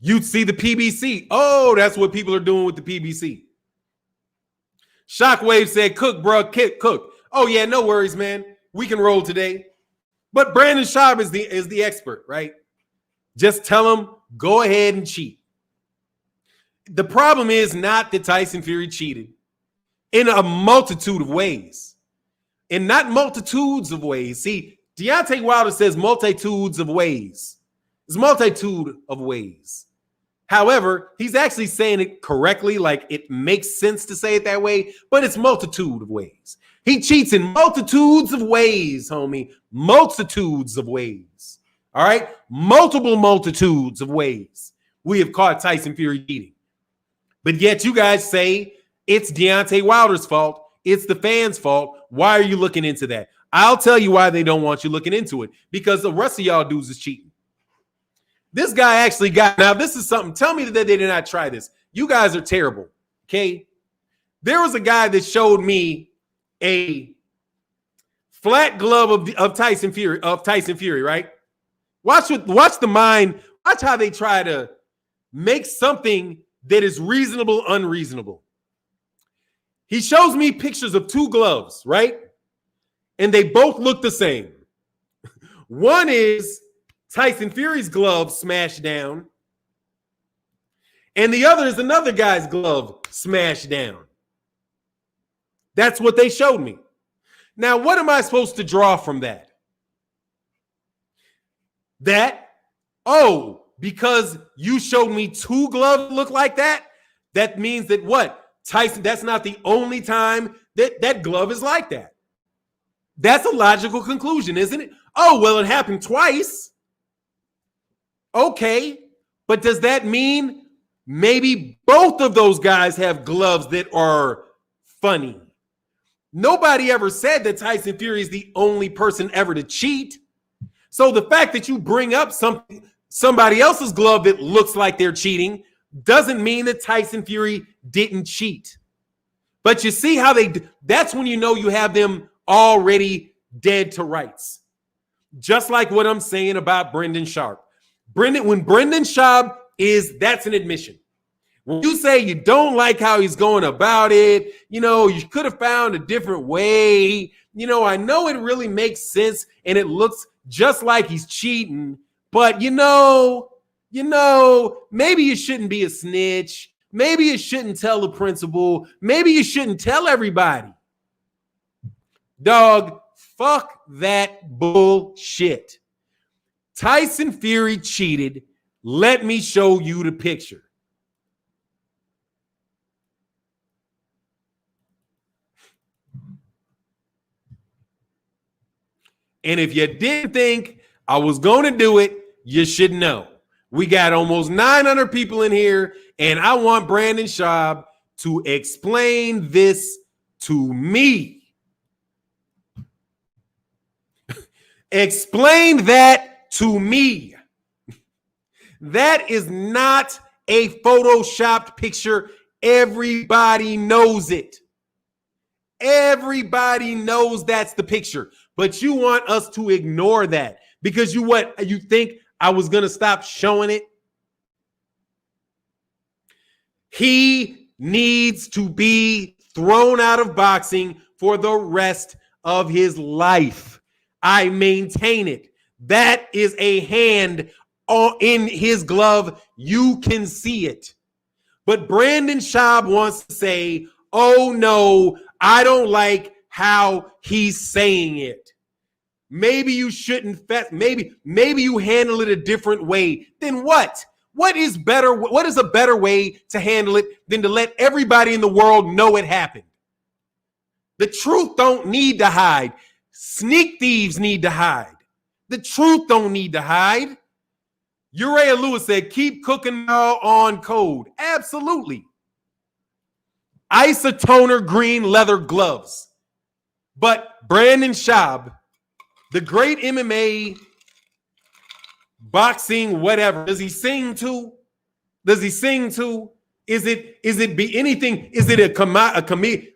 you'd see the PBC. Oh, that's what people are doing with the PBC. Shockwave said, cook, bro, cook. Oh, yeah, no worries, man. We can roll today. But Brandon Schaub is the expert, right? Just tell him, go ahead and cheat. The problem is not that Tyson Fury cheated. in a multitude of ways. And not multitudes of ways. See, Deontay Wilder says multitudes of ways. It's multitude of ways. However, he's actually saying it correctly, like it makes sense to say it that way, but it's multitude of ways. He cheats in multitudes of ways, homie. Multitudes of ways. All right? Multiple multitudes of ways we have caught Tyson Fury cheating. But yet you guys say it's Deontay Wilder's fault. It's the fans' fault. Why are you looking into that? I'll tell you why they don't want you looking into it. Because the rest of y'all dudes is cheating. This guy actually got, now this is something, tell me that they did not try this. You guys are terrible, okay? There was a guy that showed me a flat glove of Tyson Fury, right? Watch the mind, watch how they try to make something that is reasonable unreasonable. He shows me pictures of two gloves, right? And they both look the same. One is Tyson Fury's glove smashed down, and the other is another guy's glove smashed down. That's what they showed me. Now, what am I supposed to draw from that? Because you showed me two gloves look like that, that means that what? Tyson, that's not the only time that glove is like that. That's a logical conclusion, isn't it? Oh, well, it happened twice. Okay, but does that mean maybe both of those guys have gloves that are funny? Nobody ever said that Tyson Fury is the only person ever to cheat. So the fact that you bring up somebody else's glove that looks like they're cheating doesn't mean that Tyson Fury didn't cheat. But you see how that's when you know you have them already dead to rights. Just like what I'm saying about Brendan Schaub. When Brendan Schaub that's an admission. When you say you don't like how he's going about it, you could have found a different way. I know it really makes sense and it looks just like he's cheating, but maybe you shouldn't be a snitch. Maybe you shouldn't tell the principal. Maybe you shouldn't tell everybody. Dog, fuck that bullshit. Tyson Fury cheated. Let me show you the picture. And if you didn't think I was going to do it, you should know. We got almost 900 people in here, and I want Brandon Schaub to explain this to me. Explain that to me. That is not a photoshopped picture. Everybody knows it. Everybody knows that's the picture. But you want us to ignore that because you think I was going to stop showing it? He needs to be thrown out of boxing for the rest of his life. I maintain it. That is a hand in his glove. You can see it. But Brandon Schaub wants to say, oh no, I don't like how he's saying it. Maybe you shouldn't, maybe you handle it a different way. Then what? What is better? What is a better way to handle it than to let everybody in the world know it happened? The truth don't need to hide. Sneak thieves need to hide. The truth don't need to hide. Uriah Lewis said, keep cooking on code. Absolutely. Isotoner green leather gloves. But Brandon Schaub, the great MMA, boxing, whatever, does he sing too? Does he sing too? Is it be anything? Is it a comedian?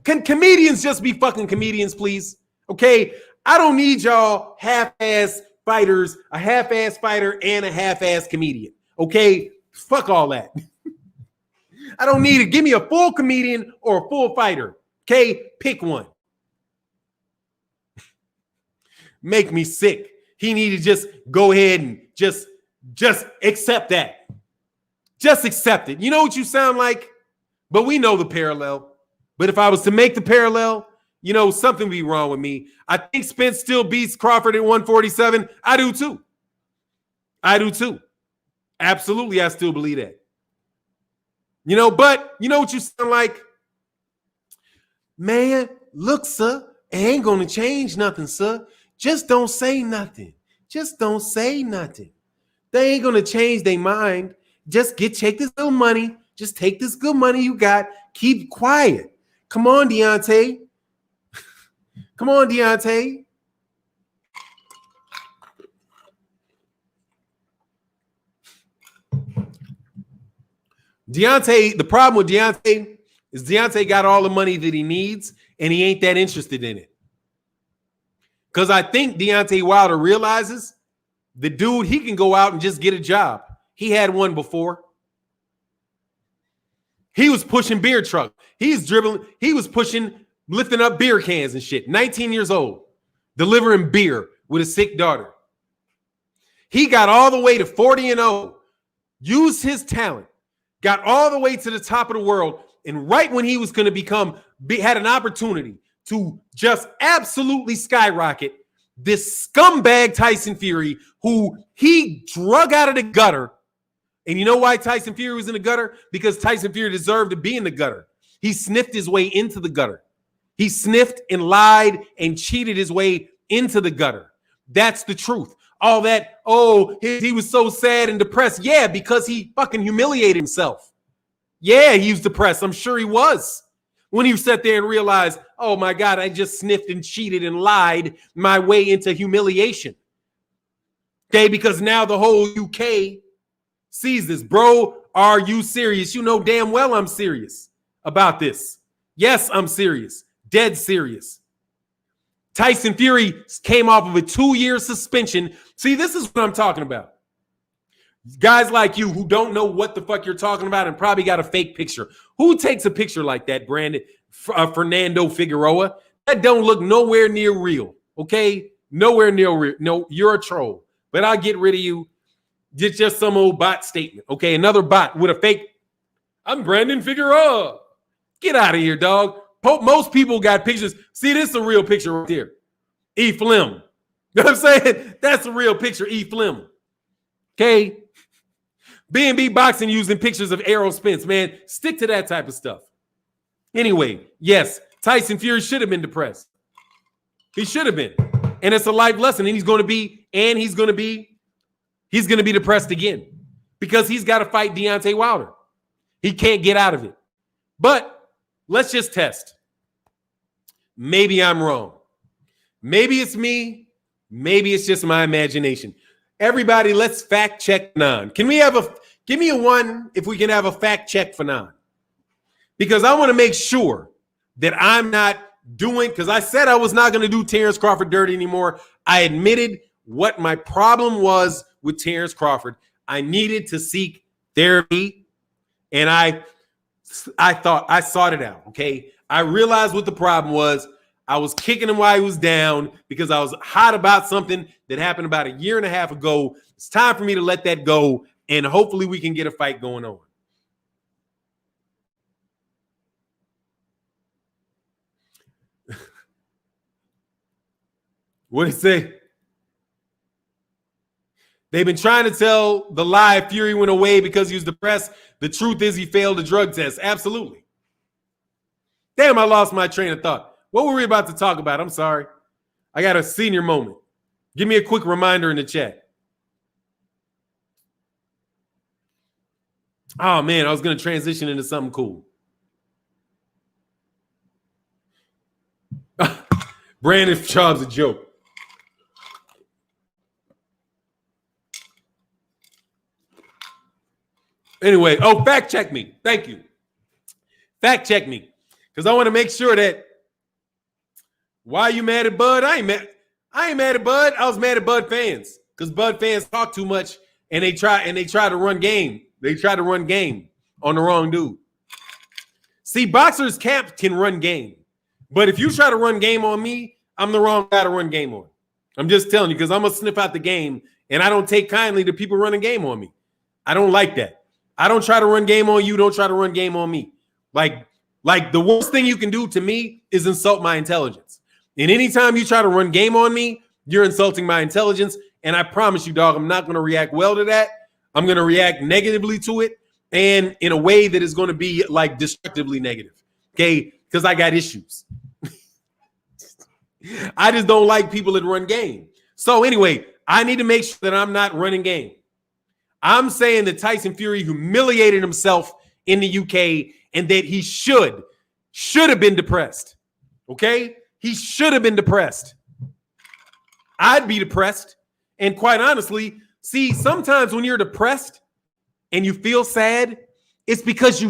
Can comedians just be fucking comedians, please? Okay, I don't need y'all half-ass fighters, a half-ass fighter and a half-ass comedian. Okay, fuck all that. I don't need it. Give me a full comedian or a full fighter. Okay, pick one. Make me sick. He need to just go ahead and just accept that. Just accept it. You know what you sound like? But we know the parallel. But if I was to make the parallel, you know, something would be wrong with me. I think Spence still beats Crawford at 147. I do too. Absolutely, I still believe that. You know, but you know what you sound like? Man, look, sir, it ain't going to change nothing, sir. Just don't say nothing. Just don't say nothing. They ain't going to change their mind. Just take this little money. Just take this good money you got. Keep quiet. Come on, Deontay. Come on, Deontay. The problem with Deontay is Deontay got all the money that he needs, and he ain't that interested in it. Because I think Deontay Wilder realizes the dude, he can go out and just get a job. He had one before. He was pushing beer truck. He's dribbling. He was lifting up beer cans and shit. 19 years old, delivering beer with a sick daughter. He got all the way to 40-0, used his talent, got all the way to the top of the world, and right when he was going to had an opportunity to just absolutely skyrocket, this scumbag Tyson Fury, who he drug out of the gutter. And you know why Tyson Fury was in the gutter? Because Tyson Fury deserved to be in the gutter. He sniffed his way into the gutter. He sniffed and lied and cheated his way into the gutter. That's the truth. All that, he was so sad and depressed. Yeah, because he fucking humiliated himself. Yeah, he was depressed. I'm sure he was. When he sat there and realized, oh my God, I just sniffed and cheated and lied my way into humiliation. Okay, because now the whole UK sees this. Bro, are you serious? You know damn well I'm serious about this. Yes, I'm serious. Dead serious. Tyson Fury came off of a 2-year suspension. See, this is what I'm talking about. Guys like you who don't know what the fuck you're talking about and probably got a fake picture. Who takes a picture like that, Brandon? Fernando Figueroa? That don't look nowhere near real, okay? Nowhere near real. No, you're a troll. But I'll get rid of you. It's just some old bot statement, okay? Another bot with a fake, I'm Brandon Figueroa. Get out of here, dog. Most people got pictures. See, this is a real picture right here. E. Flim. You know what I'm saying? That's a real picture, E. Flim. Okay? B&B Boxing using pictures of Errol Spence, man. Stick to that type of stuff. Anyway, yes, Tyson Fury should have been depressed. He should have been. And it's a life lesson. And he's going to be depressed again. Because he's got to fight Deontay Wilder. He can't get out of it. But let's just test. Maybe I'm wrong. Maybe it's me. Maybe it's just my imagination. Everybody, let's fact check Fannon. Give me a one if we can have a fact check Fannon. Because I want to make sure that I'm not doing, because I said I was not going to do Terence Crawford dirty anymore. I admitted what my problem was with Terence Crawford. I needed to seek therapy, and I thought I sought it out, okay? I realized what the problem was. I was kicking him while he was down because I was hot about something that happened about 1.5 years ago. It's time for me to let that go, and hopefully we can get a fight going on. What did he say? They've been trying to tell the lie Fury went away because he was depressed. The truth is he failed the drug test. Absolutely. Damn, I lost my train of thought. What were we about to talk about? I'm sorry. I got a senior moment. Give me a quick reminder in the chat. Oh, man, I was going to transition into something cool. Brandon Schaub's a joke. Anyway, fact check me. Thank you. Fact check me. Because I want to make sure that why are you mad at Bud? I ain't mad at Bud. I was mad at Bud fans. Because Bud fans talk too much and they try to run game. They try to run game on the wrong dude. See, boxers can run game. But if you try to run game on me, I'm the wrong guy to run game on. I'm just telling you, because I'm going to sniff out the game, and I don't take kindly to people running game on me. I don't like that. I don't try to run game on you. Don't try to run game on me. Like the worst thing you can do to me is insult my intelligence. And anytime you try to run game on me, you're insulting my intelligence. And I promise you, dog, I'm not going to react well to that. I'm going to react negatively to it, and in a way that is going to be like destructively negative. Okay? Because I got issues. I just don't like people that run game. So anyway, I need to make sure that I'm not running game. I'm saying that Tyson Fury humiliated himself in the UK and that he should have been depressed. Okay? He should have been depressed. I'd be depressed. And quite honestly, see, sometimes when you're depressed and you feel sad, it's because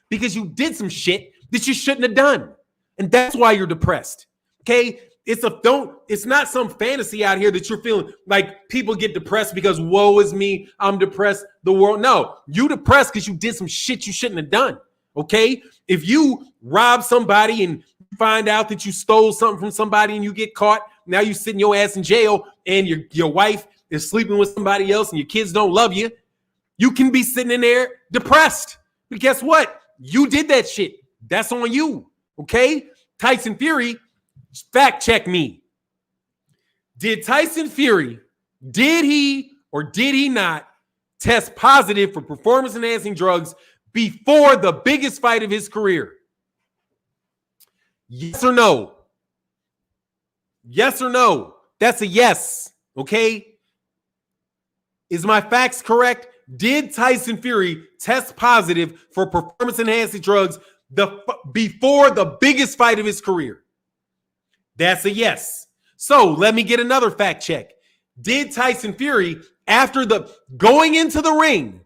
because you did some shit that you shouldn't have done. And that's why you're depressed. Okay? It's not some fantasy out here that you're feeling like people get depressed because woe is me, I'm depressed, the world. No, you depressed because you did some shit you shouldn't have done. Okay? If you rob somebody and find out that you stole something from somebody and you get caught, now you sitting your ass in jail and your wife is sleeping with somebody else and your kids don't love you, you can be sitting in there depressed. But guess what? You did that shit. That's on you. Okay? Tyson Fury, fact check me. Did Tyson Fury, did he or did he not test positive for performance-enhancing drugs before the biggest fight of his career? Yes or no? Yes or no? That's a yes, okay? Is my facts correct? Did Tyson Fury test positive for performance-enhancing drugs before the biggest fight of his career? That's a yes. So let me get another fact check. Did Tyson Fury, after going into the ring,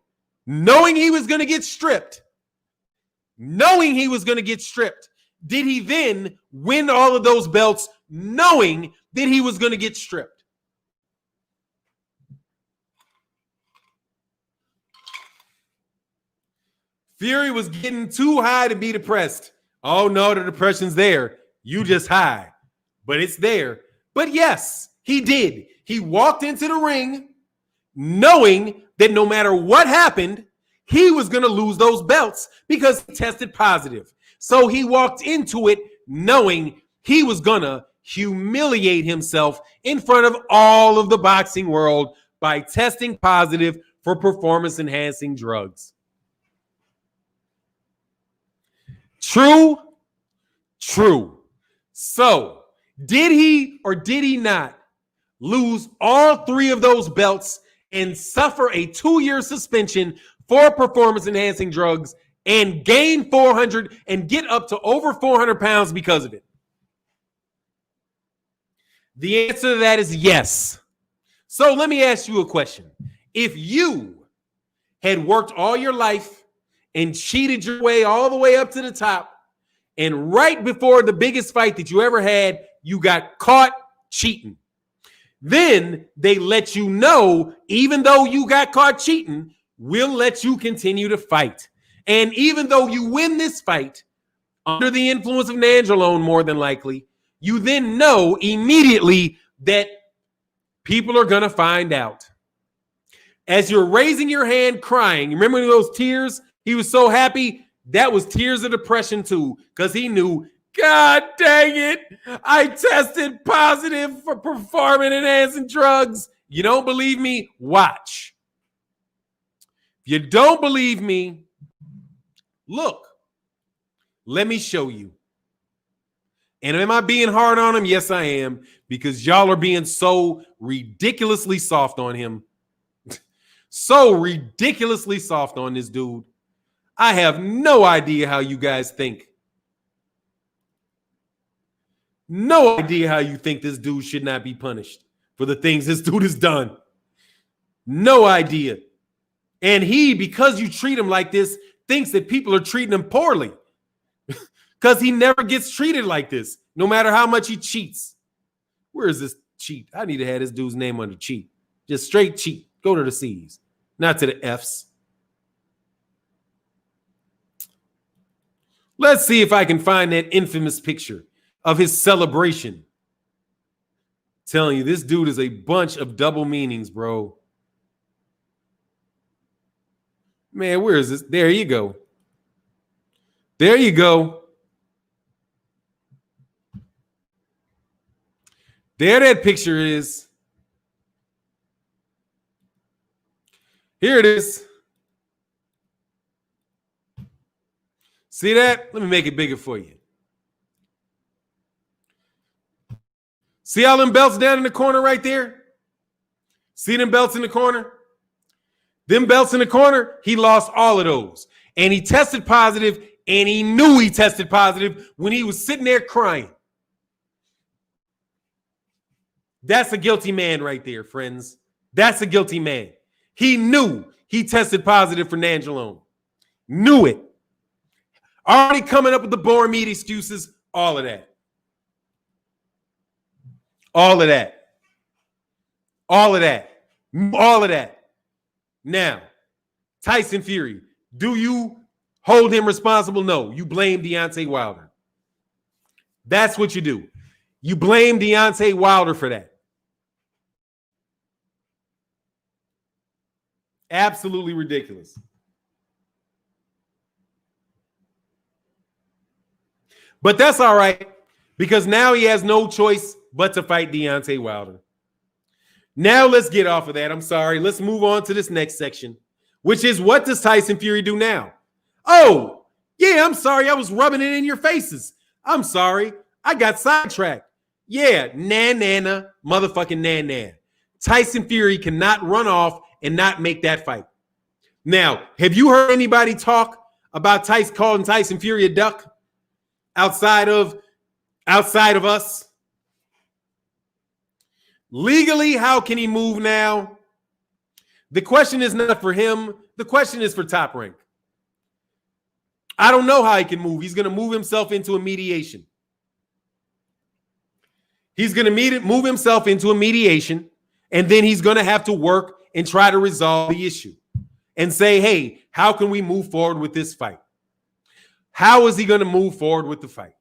knowing he was going to get stripped, did he then win all of those belts knowing that he was going to get stripped? Fury was getting too high to be depressed. Oh no, the depression's there. You just high, but it's there. But yes, he did. He walked into the ring knowing that no matter what happened, he was going to lose those belts because he tested positive. So he walked into it knowing he was going to humiliate himself in front of all of the boxing world by testing positive for performance-enhancing drugs. True? True. So, did he or did he not lose all three of those belts and suffer a 2-year suspension for performance-enhancing drugs and gain 400 and get up to over 400 pounds because of it? The answer to that is yes. So let me ask you a question. If you had worked all your life and cheated your way all the way up to the top, and right before the biggest fight that you ever had, you got caught cheating, then they let you know, even though you got caught cheating, we'll let you continue to fight. And even though you win this fight under the influence of nandrolone, more than likely, you then know immediately that people are going to find out. As you're raising your hand crying, remember those tears? He was so happy. That was tears of depression too, because he knew, God dang it, I tested positive for performance-enhancing drugs. You don't believe me? Watch. If you don't believe me, look, let me show you. And am I being hard on him? Yes, I am, because y'all are being so ridiculously soft on him. So ridiculously soft on this dude. I have no idea how you guys think. No idea how you think this dude should not be punished for the things this dude has done. No idea. And he, because you treat him like this, thinks that people are treating him poorly. Because he never gets treated like this, no matter how much he cheats. Where is this cheat? I need to have this dude's name under cheat. Just straight cheat. Go to the C's, not to the F's. Let's see if I can find that infamous picture of his celebration. Telling you, this dude is a bunch of double meanings, bro. Man, where is this? There you go. There you go. There that picture is. Here it is. See that? Let me make it bigger for you. See all them belts down in the corner right there? See them belts in the corner? Them belts in the corner, he lost all of those. And he tested positive, and he knew he tested positive when he was sitting there crying. That's a guilty man right there, friends. That's a guilty man. He knew he tested positive for Nandrolone. Knew it. Already coming up with the boring meat excuses, all of that. All of that. All of that. All of that. Now, Tyson Fury, do you hold him responsible? No. You blame Deontay Wilder. That's what you do. You blame Deontay Wilder for that. Absolutely ridiculous. But that's all right, because now he has no choice but to fight Deontay Wilder. Now let's get off of that. I'm sorry. Let's move on to this next section, which is, what does Tyson Fury do now? Oh, yeah, I'm sorry. I was rubbing it in your faces. I'm sorry. I got sidetracked. Yeah, nana, motherfucking nan. Tyson Fury cannot run off and not make that fight. Now, have you heard anybody talk about calling Tyson Fury a duck outside of us? Legally, how can he move now? The question is not for him. The question is for Top Rank. I don't know how he can move. He's going to move himself into a mediation. He's going to move himself into a mediation, and then he's going to have to work and try to resolve the issue and say, hey, how can we move forward with this fight? How is he going to move forward with the fight?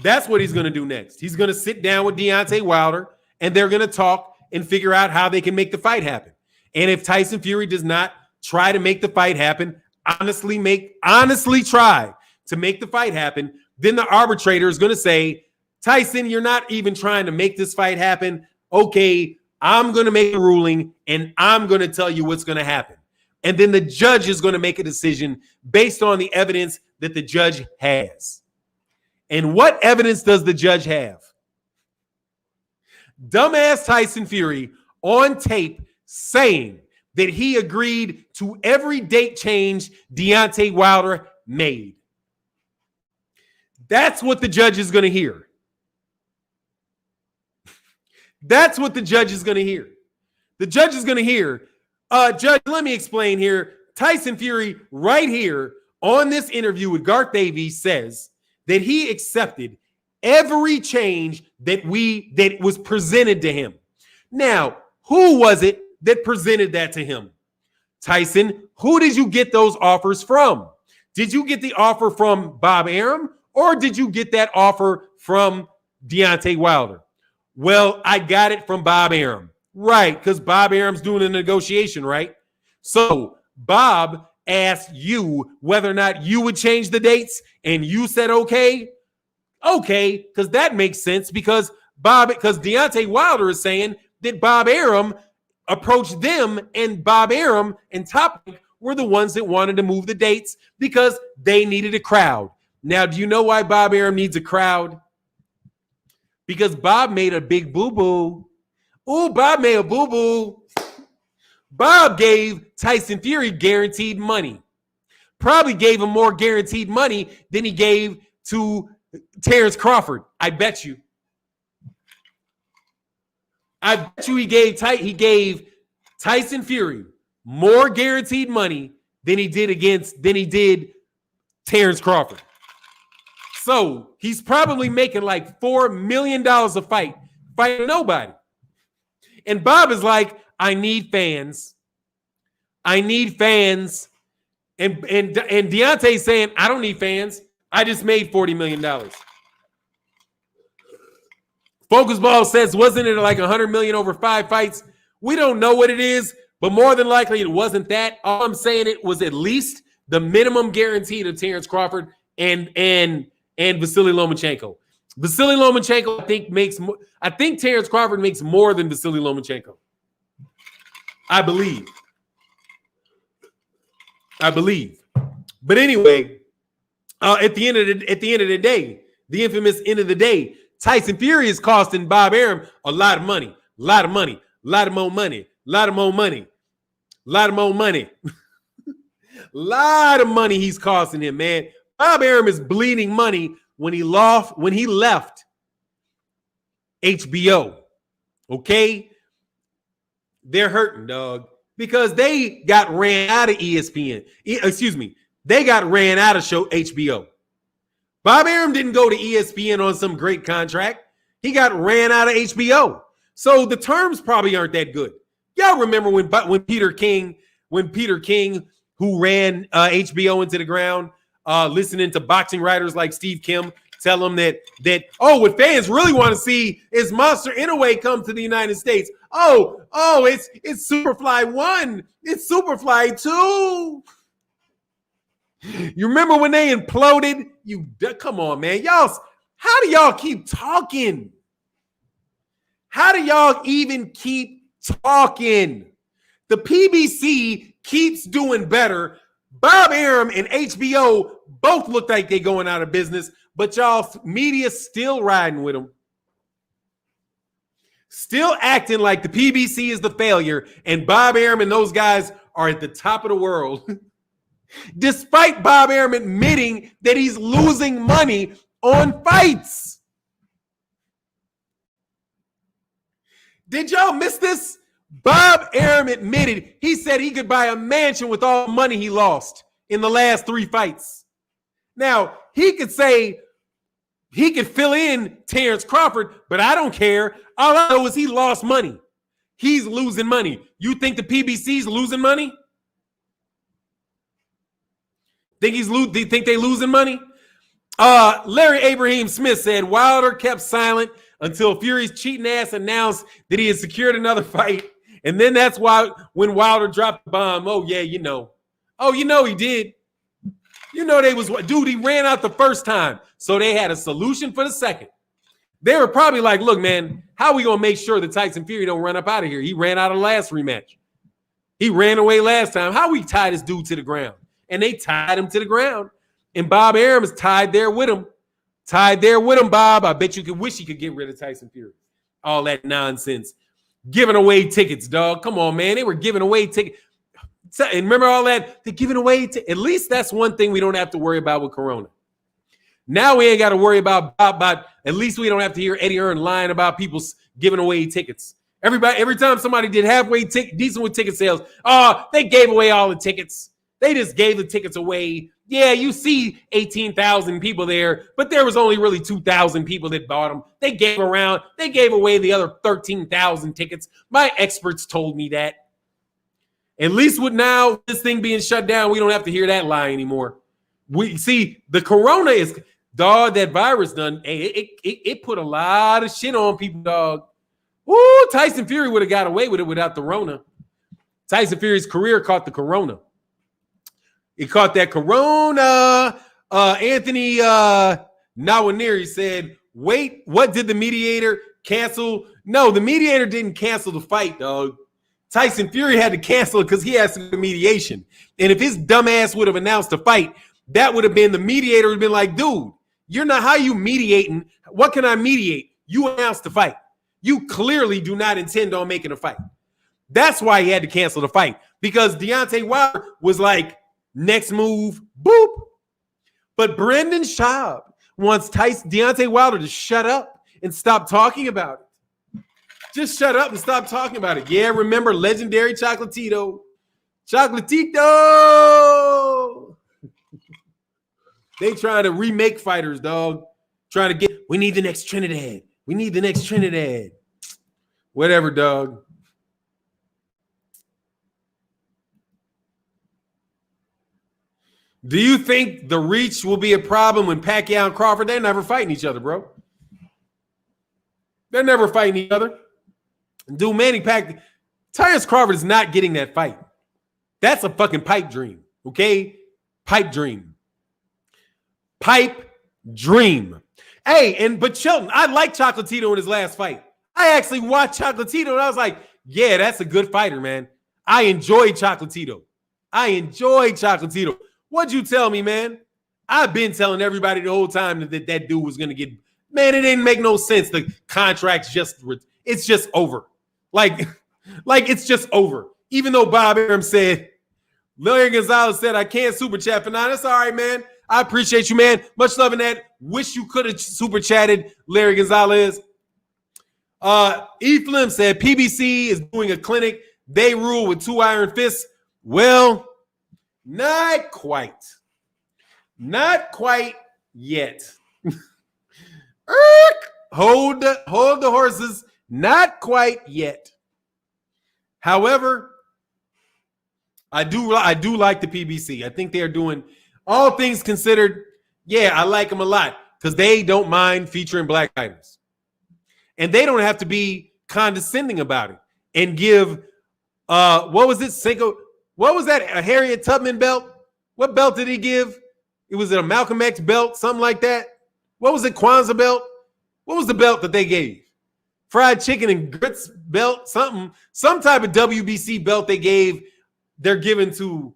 That's what he's going to do next. He's going to sit down with Deontay Wilder, and they're going to talk and figure out how they can make the fight happen. And if Tyson Fury does not try to make the fight happen, honestly try to make the fight happen, then the arbitrator is going to say, Tyson, you're not even trying to make this fight happen. Okay, I'm going to make a ruling, and I'm going to tell you what's going to happen. And then the judge is going to make a decision based on the evidence that the judge has. And what evidence does the judge have? Dumbass Tyson Fury on tape saying that he agreed to every date change Deontay Wilder made. That's what the judge is going to hear. That's what the judge is going to hear. The judge is going to hear, Judge, let me explain here. Tyson Fury right here on this interview with Garth Davies says that he accepted every change that was presented to him. Now, who was it that presented that to him? Tyson, who did you get those offers from? Did you get the offer from Bob Arum, or did you get that offer from Deontay Wilder? Well, I got it from Bob Arum. Right, because Bob Arum's doing a negotiation, right? So Bob asked you whether or not you would change the dates, and you said okay, because that makes sense, because Deontay Wilder is saying that Bob Arum approached them, and Bob Arum and Top Rank were the ones that wanted to move the dates because they needed a crowd. Now, do you know why Bob Arum needs a crowd? Because Bob made a big boo-boo. Oh, Bob made a boo-boo. Bob gave Tyson Fury guaranteed money. Probably gave him more guaranteed money than he gave to Terence Crawford. I bet you. I bet you he gave Tyson Fury more guaranteed money than he did Terence Crawford. So he's probably making like $4 million a fight, fighting nobody. And Bob is like, I need fans. I need fans. And Deontay's saying, I don't need fans. I just made $40 million. Focus Ball says, wasn't it like $100 million over 5 fights? We don't know what it is, But more than likely, it wasn't that. All I'm saying, it was at least the minimum guarantee to Terence Crawford and Vasily Lomachenko. Vasily Lomachenko, I think Terence Crawford makes more than Vasily Lomachenko. I believe. But anyway, at the end of the day, the infamous end of the day, Tyson Fury is costing Bob Arum a lot of money. A lot more money he's costing him, man. Bob Arum is bleeding money when he left HBO. Okay? They're hurting, dog, because they got ran out of ESPN. They got ran out of HBO. Bob Arum didn't go to ESPN on some great contract. He got ran out of HBO. So the terms probably aren't that good. Y'all remember when Peter King, who ran HBO into the ground, listening to boxing writers like Steve Kim tell him that what fans really want to see is Monster Inoue come to the United States. It's Superfly 1. It's Superfly 2. You remember when they imploded? Come on, man. How do y'all keep talking? How do y'all even keep talking? The PBC keeps doing better. Bob Arum and HBO both look like they're going out of business, but y'all media still riding with them. Still acting like the PBC is the failure and Bob Arum and those guys are at the top of the world. Despite Bob Arum admitting that he's losing money on fights. Did y'all miss this? Bob Arum admitted, he said he could buy a mansion with all the money he lost in the last 3 fights. Now, he could say he could fill in Terence Crawford, but I don't care. All I know is he lost money. He's losing money. You think the PBC's losing money? Think they losing money? Larry Abraham Smith said Wilder kept silent until Fury's cheating ass announced that he had secured another fight. And then that's why when Wilder dropped the bomb, he did. He ran out the first time. So they had a solution for the second. They were probably like, look, man, how are we going to make sure that Tyson Fury don't run up out of here? He ran out of last rematch. He ran away last time. How we tie this dude to the ground? And they tied him to the ground. And Bob Arum is tied there with him. Bob. I bet you could wish he could get rid of Tyson Fury. All that nonsense. Giving away tickets, dog. Come on, man. They were giving away tickets. And remember all that? They're giving away at least that's one thing we don't have to worry about with Corona. Now we ain't got to worry about at least we don't have to hear Eddie Hearn lying about people giving away tickets. Every time somebody did halfway decent with ticket sales, they gave away all the tickets. They just gave the tickets away. Yeah, you see 18,000 people there, but there was only really 2,000 people that bought them. They gave away the other 13,000 tickets. My experts told me that. At least with now this thing being shut down, we don't have to hear that lie anymore. We see the Corona is, dog, that virus done. It put a lot of shit on people, dog. Woo, Tyson Fury would have got away with it without the Rona. Tyson Fury's career caught the Corona. He caught that Corona. Anthony Nawaneri said, wait, what did the mediator cancel? No, the mediator didn't cancel the fight, dog. Tyson Fury had to cancel it because he has to do mediation. And if his dumb ass would have announced a fight, that would have been the mediator would have been like, dude, you're not, how you mediating? What can I mediate? You announced the fight. You clearly do not intend on making a fight. That's why he had to cancel the fight, because Deontay Wilder was like, next move, boop. But Brendan Schaub wants Deontay Wilder to shut up and stop talking about it. Just shut up and stop talking about it. Yeah, remember legendary Chocolatito. Chocolatito! They trying to remake fighters, dog. Trying to we need the next Trinidad. We need the next Trinidad. Whatever, dog. Do you think the reach will be a problem when Pacquiao and Crawford? They're never fighting each other, bro. They're never fighting each other. Dude, Manny Pacquiao, Terence Crawford is not getting that fight. That's a fucking pipe dream, okay? Pipe dream. Pipe dream. Hey, but Shelton, I like Chocolatito in his last fight. I actually watched Chocolatito and I was like, yeah, that's a good fighter, man. I enjoyed Chocolatito. What'd you tell me, man? I've been telling everybody the whole time that dude was going to get, man, it didn't make no sense. The contract's it's just over. Like it's just over. Even though Bob Arum said, Larry Gonzalez said, I can't super chat for now. That's all right, man. I appreciate you, man. Much love in that. Wish you could have super chatted, Larry Gonzalez. E. Flim said, PBC is doing a clinic. They rule with 2 iron fists. Well, not quite. Not quite yet. Hold the horses. Not quite yet. However, I do like the PBC. I think they are doing, all things considered, yeah, I like them a lot because they don't mind featuring black fighters. And they don't have to be condescending about it and give, what was it? What was that? A Harriet Tubman belt? What belt did he give? It was a Malcolm X belt, something like that. What was it? Kwanzaa belt? What was the belt that they gave? Fried chicken and grits belt, some type of WBC belt they're giving to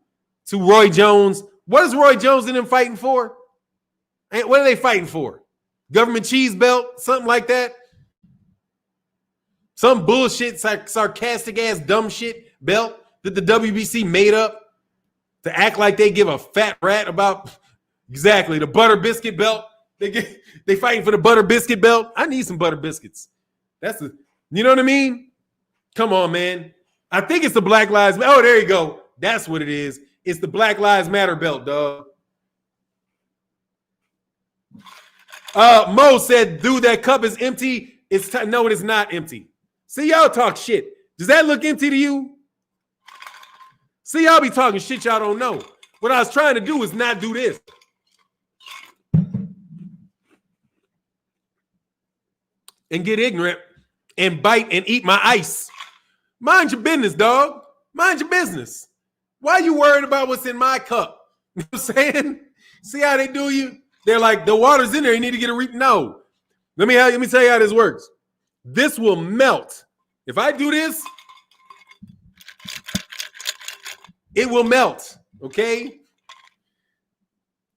Roy Jones. What is Roy Jones and them fighting for? And what are they fighting for? Government cheese belt, something like that. Some bullshit, sarcastic ass dumb shit belt that the WBC made up to act like they give a fat rat about exactly the butter biscuit belt. They fighting for the butter biscuit belt. I need some butter biscuits. You know what I mean? Come on, man. I think it's the Black Lives Matter. Oh, there you go. That's what it is. It's the Black Lives Matter belt, dog. Mo said, dude, that cup is empty. No, it is not empty. See, y'all talk shit. Does that look empty to you? See, y'all be talking shit y'all don't know. What I was trying to do is not do this. And get ignorant and bite and eat my ice. Mind your business, dog. Mind your business. Why are you worried about what's in my cup? You know what I'm saying? See how they do you? They're like, the water's in there. You need to get a No. Let me tell you how this works. This will melt. If I do this, it will melt. Okay?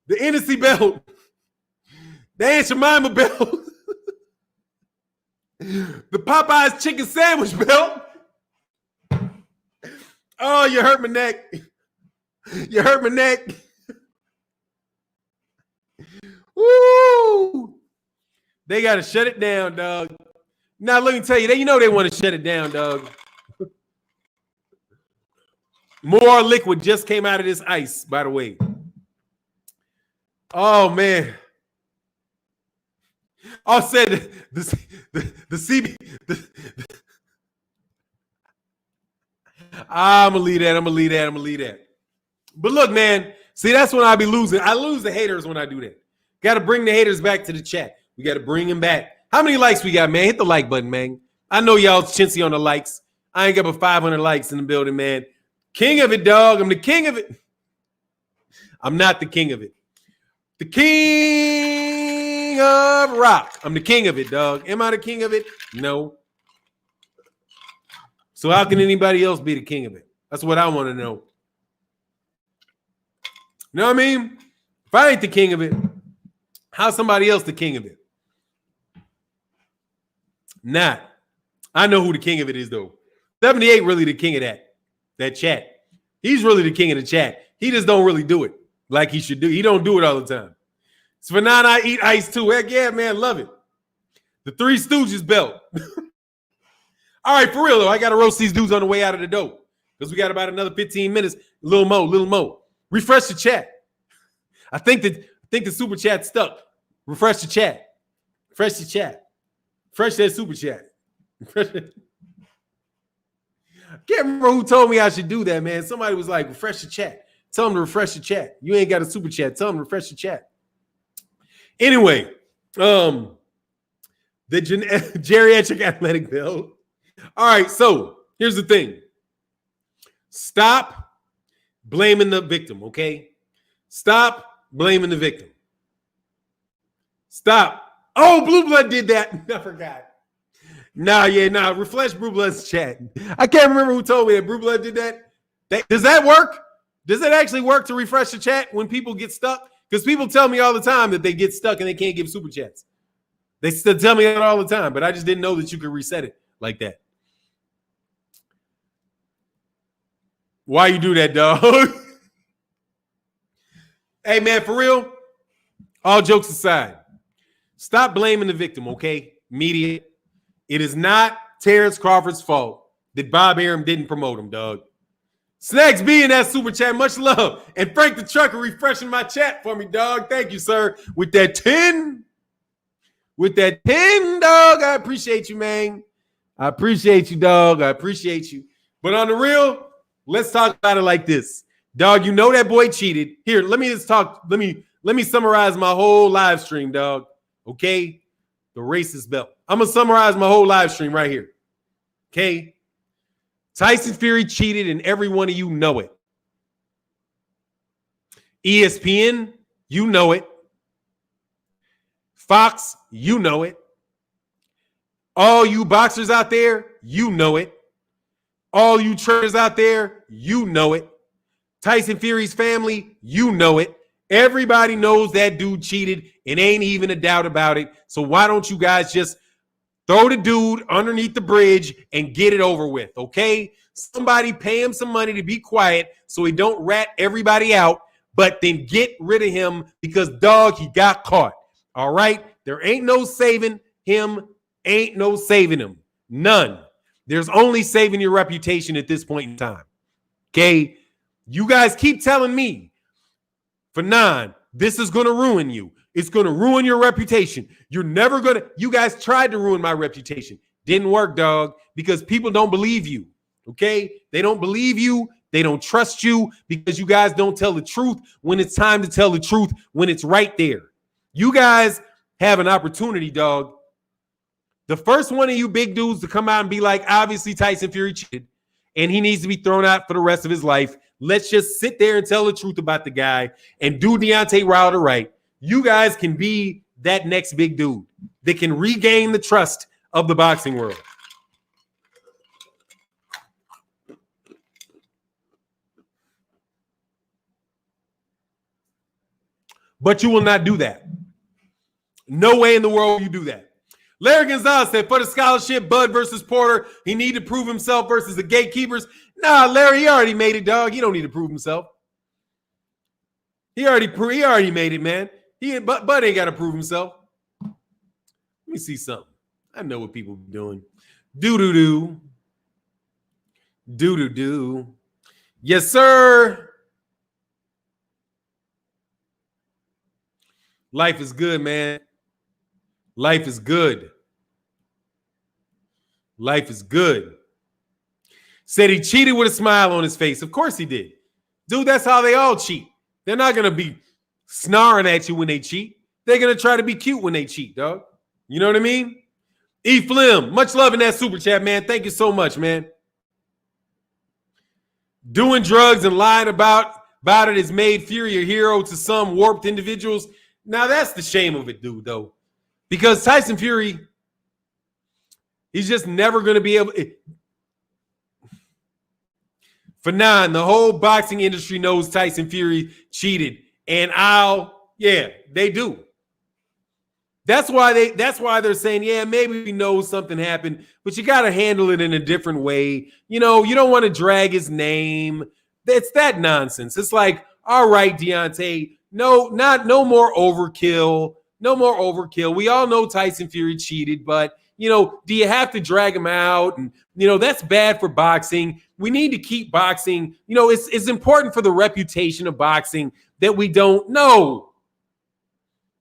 The NSC belt. The Aunt Jemima belt. The Popeyes chicken sandwich belt. Oh, you hurt my neck. You hurt my neck. Woo! They got to shut it down, dog. Now, let me tell you, you know they want to shut it down, dog. More liquid just came out of this ice, by the way. Oh, man. I said the CB. I'm going to leave that. But look, man, see, that's when I be losing. I lose the haters when I do that. Got to bring the haters back to the chat. We got to bring them back. How many likes we got, man? Hit the like button, man. I know y'all chintzy on the likes. I ain't got but 500 likes in the building, man. King of it, dog. I'm the king of it. I'm not the king of it. The king of rock. I'm the king of it, dog. Am I the king of it? No. So how can anybody else be the king of it? That's what I want to know. You know what I mean? If I ain't the king of it, how's somebody else the king of it? Not. I know who the king of it is, though. 78 really the king of that chat. He's really the king of the chat. He just don't really do it like he should do. He don't do it all the time. So for now, I eat ice too. Heck yeah, man, love it. The Three Stooges belt. All right, for real though, I got to roast these dudes on the way out of the dope because we got about another 15 minutes. Little mo. Refresh the chat. I think the super chat stuck. Refresh the chat. Refresh the chat. Fresh that super chat. Can't remember who told me I should do that, man. Somebody was like, refresh the chat. Tell them to refresh the chat. You ain't got a super chat. Tell them to refresh the chat. Anyway, the geriatric athletic belt. All right, so here's the thing. Stop blaming the victim, okay? Stop blaming the victim. Stop. Oh, Blue Blood did that. I forgot. Refresh Blue Blood's chat. I can't remember who told me that Blue Blood did that. Does that work? Does it actually work to refresh the chat when people get stuck? Because people tell me all the time that they get stuck and they can't give super chats. They still tell me that all the time, but I just didn't know that you could reset it like that. Why you do that, dog? Hey, man, for real, all jokes aside, stop blaming the victim, okay? Media. It is not Terence Crawford's fault that Bob Arum didn't promote him, dog. Snacks B in that super chat, much love. And Frank the Trucker refreshing my chat for me, dog. Thank you, sir. With that 10, dog, I appreciate you, man. I appreciate you, dog. I appreciate you. But on the real, let's talk about it like this. Dog, you know that boy cheated. Here, let me just talk. Let me summarize my whole live stream, dog. Okay? The racist belt. I'm going to summarize my whole live stream right here. Okay? Tyson Fury cheated, and every one of you know it. ESPN, you know it. Fox, you know it. All you boxers out there, you know it. All you traders out there, you know it. Tyson Fury's family, you know it. Everybody knows that dude cheated, and ain't even a doubt about it. So why don't you guys just throw the dude underneath the bridge and get it over with, okay? Somebody pay him some money to be quiet so he don't rat everybody out, but then get rid of him because, dog, he got caught, all right? There ain't no saving him, ain't no saving him, none. There's only saving your reputation at this point in time, okay? You guys keep telling me, Fannon, this is going to ruin you. It's going to ruin your reputation. You're never going to, you guys tried to ruin my reputation. Didn't work, dog, because people don't believe you, okay? They don't believe you. They don't trust you because you guys don't tell the truth when it's time to tell the truth, when it's right there. You guys have an opportunity, dog. The first one of you big dudes to come out and be like, obviously Tyson Fury cheated and he needs to be thrown out for the rest of his life. Let's just sit there and tell the truth about the guy and do Deontay Wilder right. You guys can be that next big dude that can regain the trust of the boxing world. But you will not do that. No way in the world you do that. Larry Gonzalez said, for the scholarship, Bud versus Porter, he need to prove himself versus the gatekeepers. Nah, Larry, he already made it, dog. He don't need to prove himself. He already made it, man. Bud ain't got to prove himself. Let me see something. I know what people be doing. Do-do-do. Do-do-do. Yes, sir. Life is good, man. Life is good. Life is good. Said he cheated with a smile on his face. Of course he did. Dude, that's how they all cheat. They're not going to be snarling at you when they cheat. They're going to try to be cute when they cheat, dog. You know what I mean? E. Flim, much love in that super chat, man. Thank you so much, man. Doing drugs and lying about it has made Fury a hero to some warped individuals. Now, that's the shame of it, dude, though. Because Tyson Fury, he's just never going to be able. Fannon, the whole boxing industry knows Tyson Fury cheated, and they do. That's why they're saying, yeah, maybe we know something happened, but you got to handle it in a different way. You know, you don't want to drag his name. It's that nonsense. It's like, all right, Deontay, no more overkill. No more overkill. We all know Tyson Fury cheated, but, do you have to drag him out? And, that's bad for boxing. We need to keep boxing. It's important for the reputation of boxing that we don't know.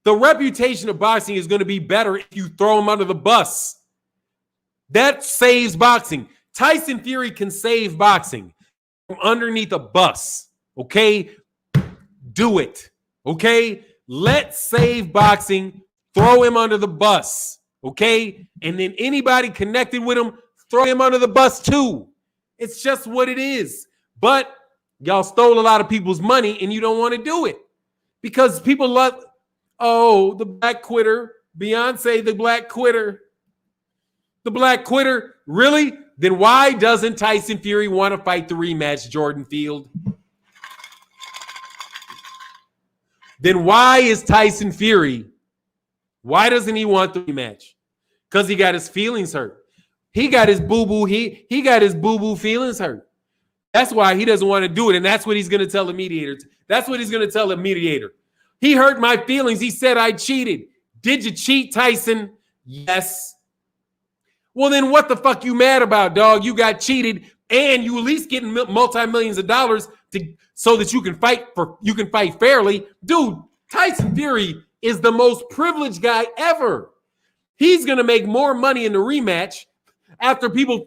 The reputation of boxing is going to be better if you throw him under the bus. That saves boxing. Tyson Fury can save boxing from underneath a bus. Okay? Do it. Okay? Let's save boxing. Throw him under the bus. Okay? And then anybody connected with him, throw him under the bus too. It's just what it is. But y'all stole a lot of people's money and you don't want to do it because people love, oh, the black quitter, Beyonce, the black quitter. The black quitter, really? Then why doesn't Tyson Fury want to fight the rematch, Jordan Field? Then why is Tyson Fury, why doesn't he want the rematch? Because he got his feelings hurt. He got his boo-boo, he got his boo-boo feelings hurt. That's why he doesn't want to do it, and that's what he's going to tell the mediator. That's what he's going to tell the mediator. He hurt my feelings. He said I cheated. Did you cheat, Tyson? Yes. Well, then what the fuck you mad about, dog? You got cheated, and you at least getting multi-millions of dollars so that you can fight fairly. Dude, Tyson Fury is the most privileged guy ever. He's going to make more money in the rematch after people,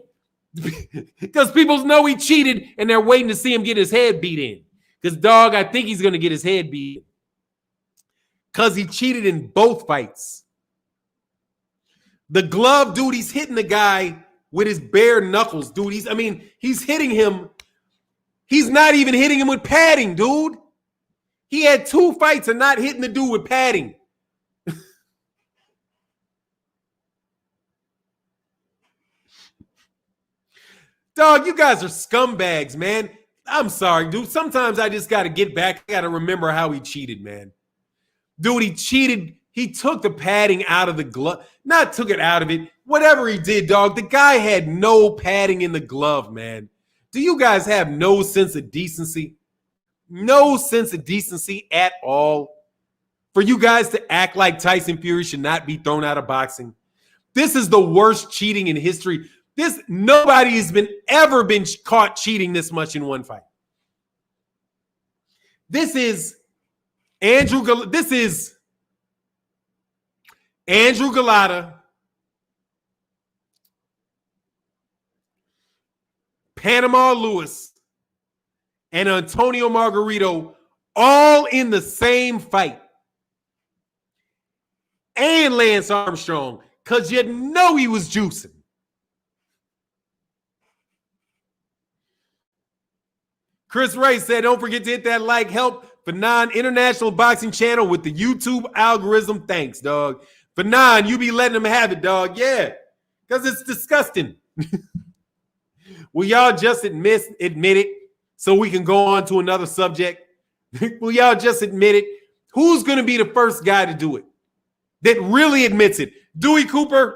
because people know he cheated, and they're waiting to see him get his head beat in. Because, dog, I think he's going to get his head beat in. Because he cheated in both fights. The glove, dude, he's hitting the guy with his bare knuckles, dude. He's hitting him. He's not even hitting him with padding, dude. He had 2 fights and not hitting the dude with padding. Dog, you guys are scumbags, man. I'm sorry, dude. Sometimes I just got to get back. I got to remember how he cheated, man. Dude, he cheated. He took the padding out of the glove. Not took it out of it. Whatever he did, dog. The guy had no padding in the glove, man. Do you guys have no sense of decency? No sense of decency at all? For you guys to act like Tyson Fury should not be thrown out of boxing? This is the worst cheating in history. Nobody has ever been caught cheating this much in one fight. This is Andrew Galata, Panama Lewis, and Antonio Margarito all in the same fight. And Lance Armstrong, because you know he was juicing. Chris Ray said, don't forget to hit that like, help Fannon International Boxing Channel with the YouTube algorithm. Thanks, dog. Fannon, you be letting them have it, dog. Yeah, because it's disgusting. Will y'all just admit it so we can go on to another subject? Will y'all just admit it? Who's going to be the first guy to do it that really admits it? Dewey Cooper?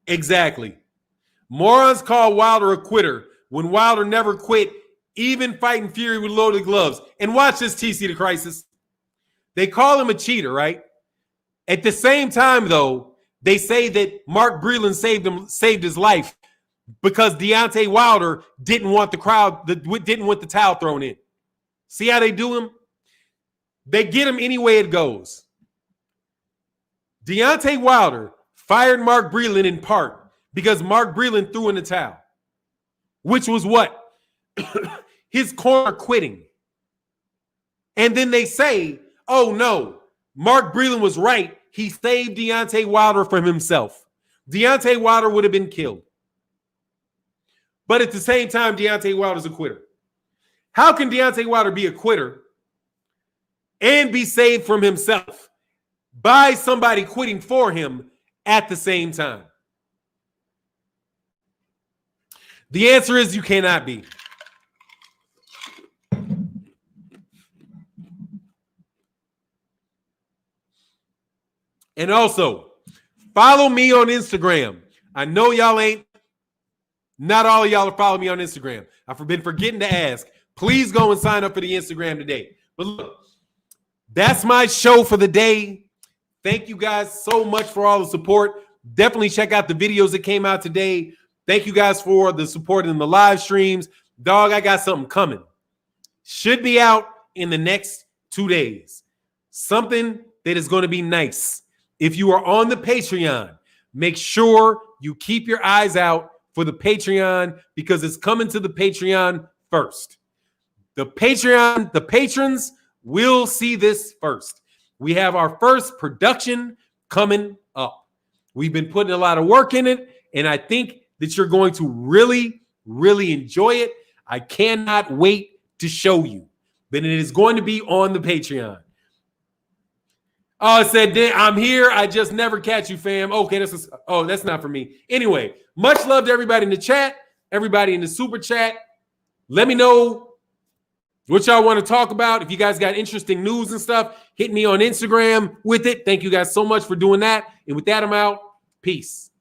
Exactly. Morons call Wilder a quitter when Wilder never quit, even fighting Fury with loaded gloves. And watch this, TC the Crisis. They call him a cheater, right? At the same time, though, they say that Mark Breland saved his life because Deontay Wilder didn't want the towel thrown in. See how they do him? They get him any way it goes. Deontay Wilder fired Mark Breland in part because Mark Breland threw in the towel, which was what? His corner quitting. And then they say, oh no, Mark Breland was right. He saved Deontay Wilder from himself. Deontay Wilder would have been killed. But at the same time, Deontay Wilder's a quitter. How can Deontay Wilder be a quitter and be saved from himself by somebody quitting for him at the same time? The answer is you cannot be. And also, follow me on Instagram. I know y'all ain't. Not all of y'all are following me on Instagram. I've been forgetting to ask. Please go and sign up for the Instagram today. But look, that's my show for the day. Thank you guys so much for all the support. Definitely check out the videos that came out today. Thank you guys for the support in the live streams. Dog, I got something coming. Should be out in the next 2 days. Something that is going to be nice. If you are on the Patreon, make sure you keep your eyes out for the Patreon because it's coming to the Patreon first. The patrons will see this first. We have our first production coming up. We've been putting a lot of work in it, and I think that you're going to really, really enjoy it. I cannot wait to show you. But it is going to be on the Patreon. Oh, it said, I'm here. I just never catch you, fam. Okay, that's not for me. Anyway, much love to everybody in the chat, everybody in the super chat. Let me know what y'all want to talk about. If you guys got interesting news and stuff, hit me on Instagram with it. Thank you guys so much for doing that. And with that, I'm out. Peace.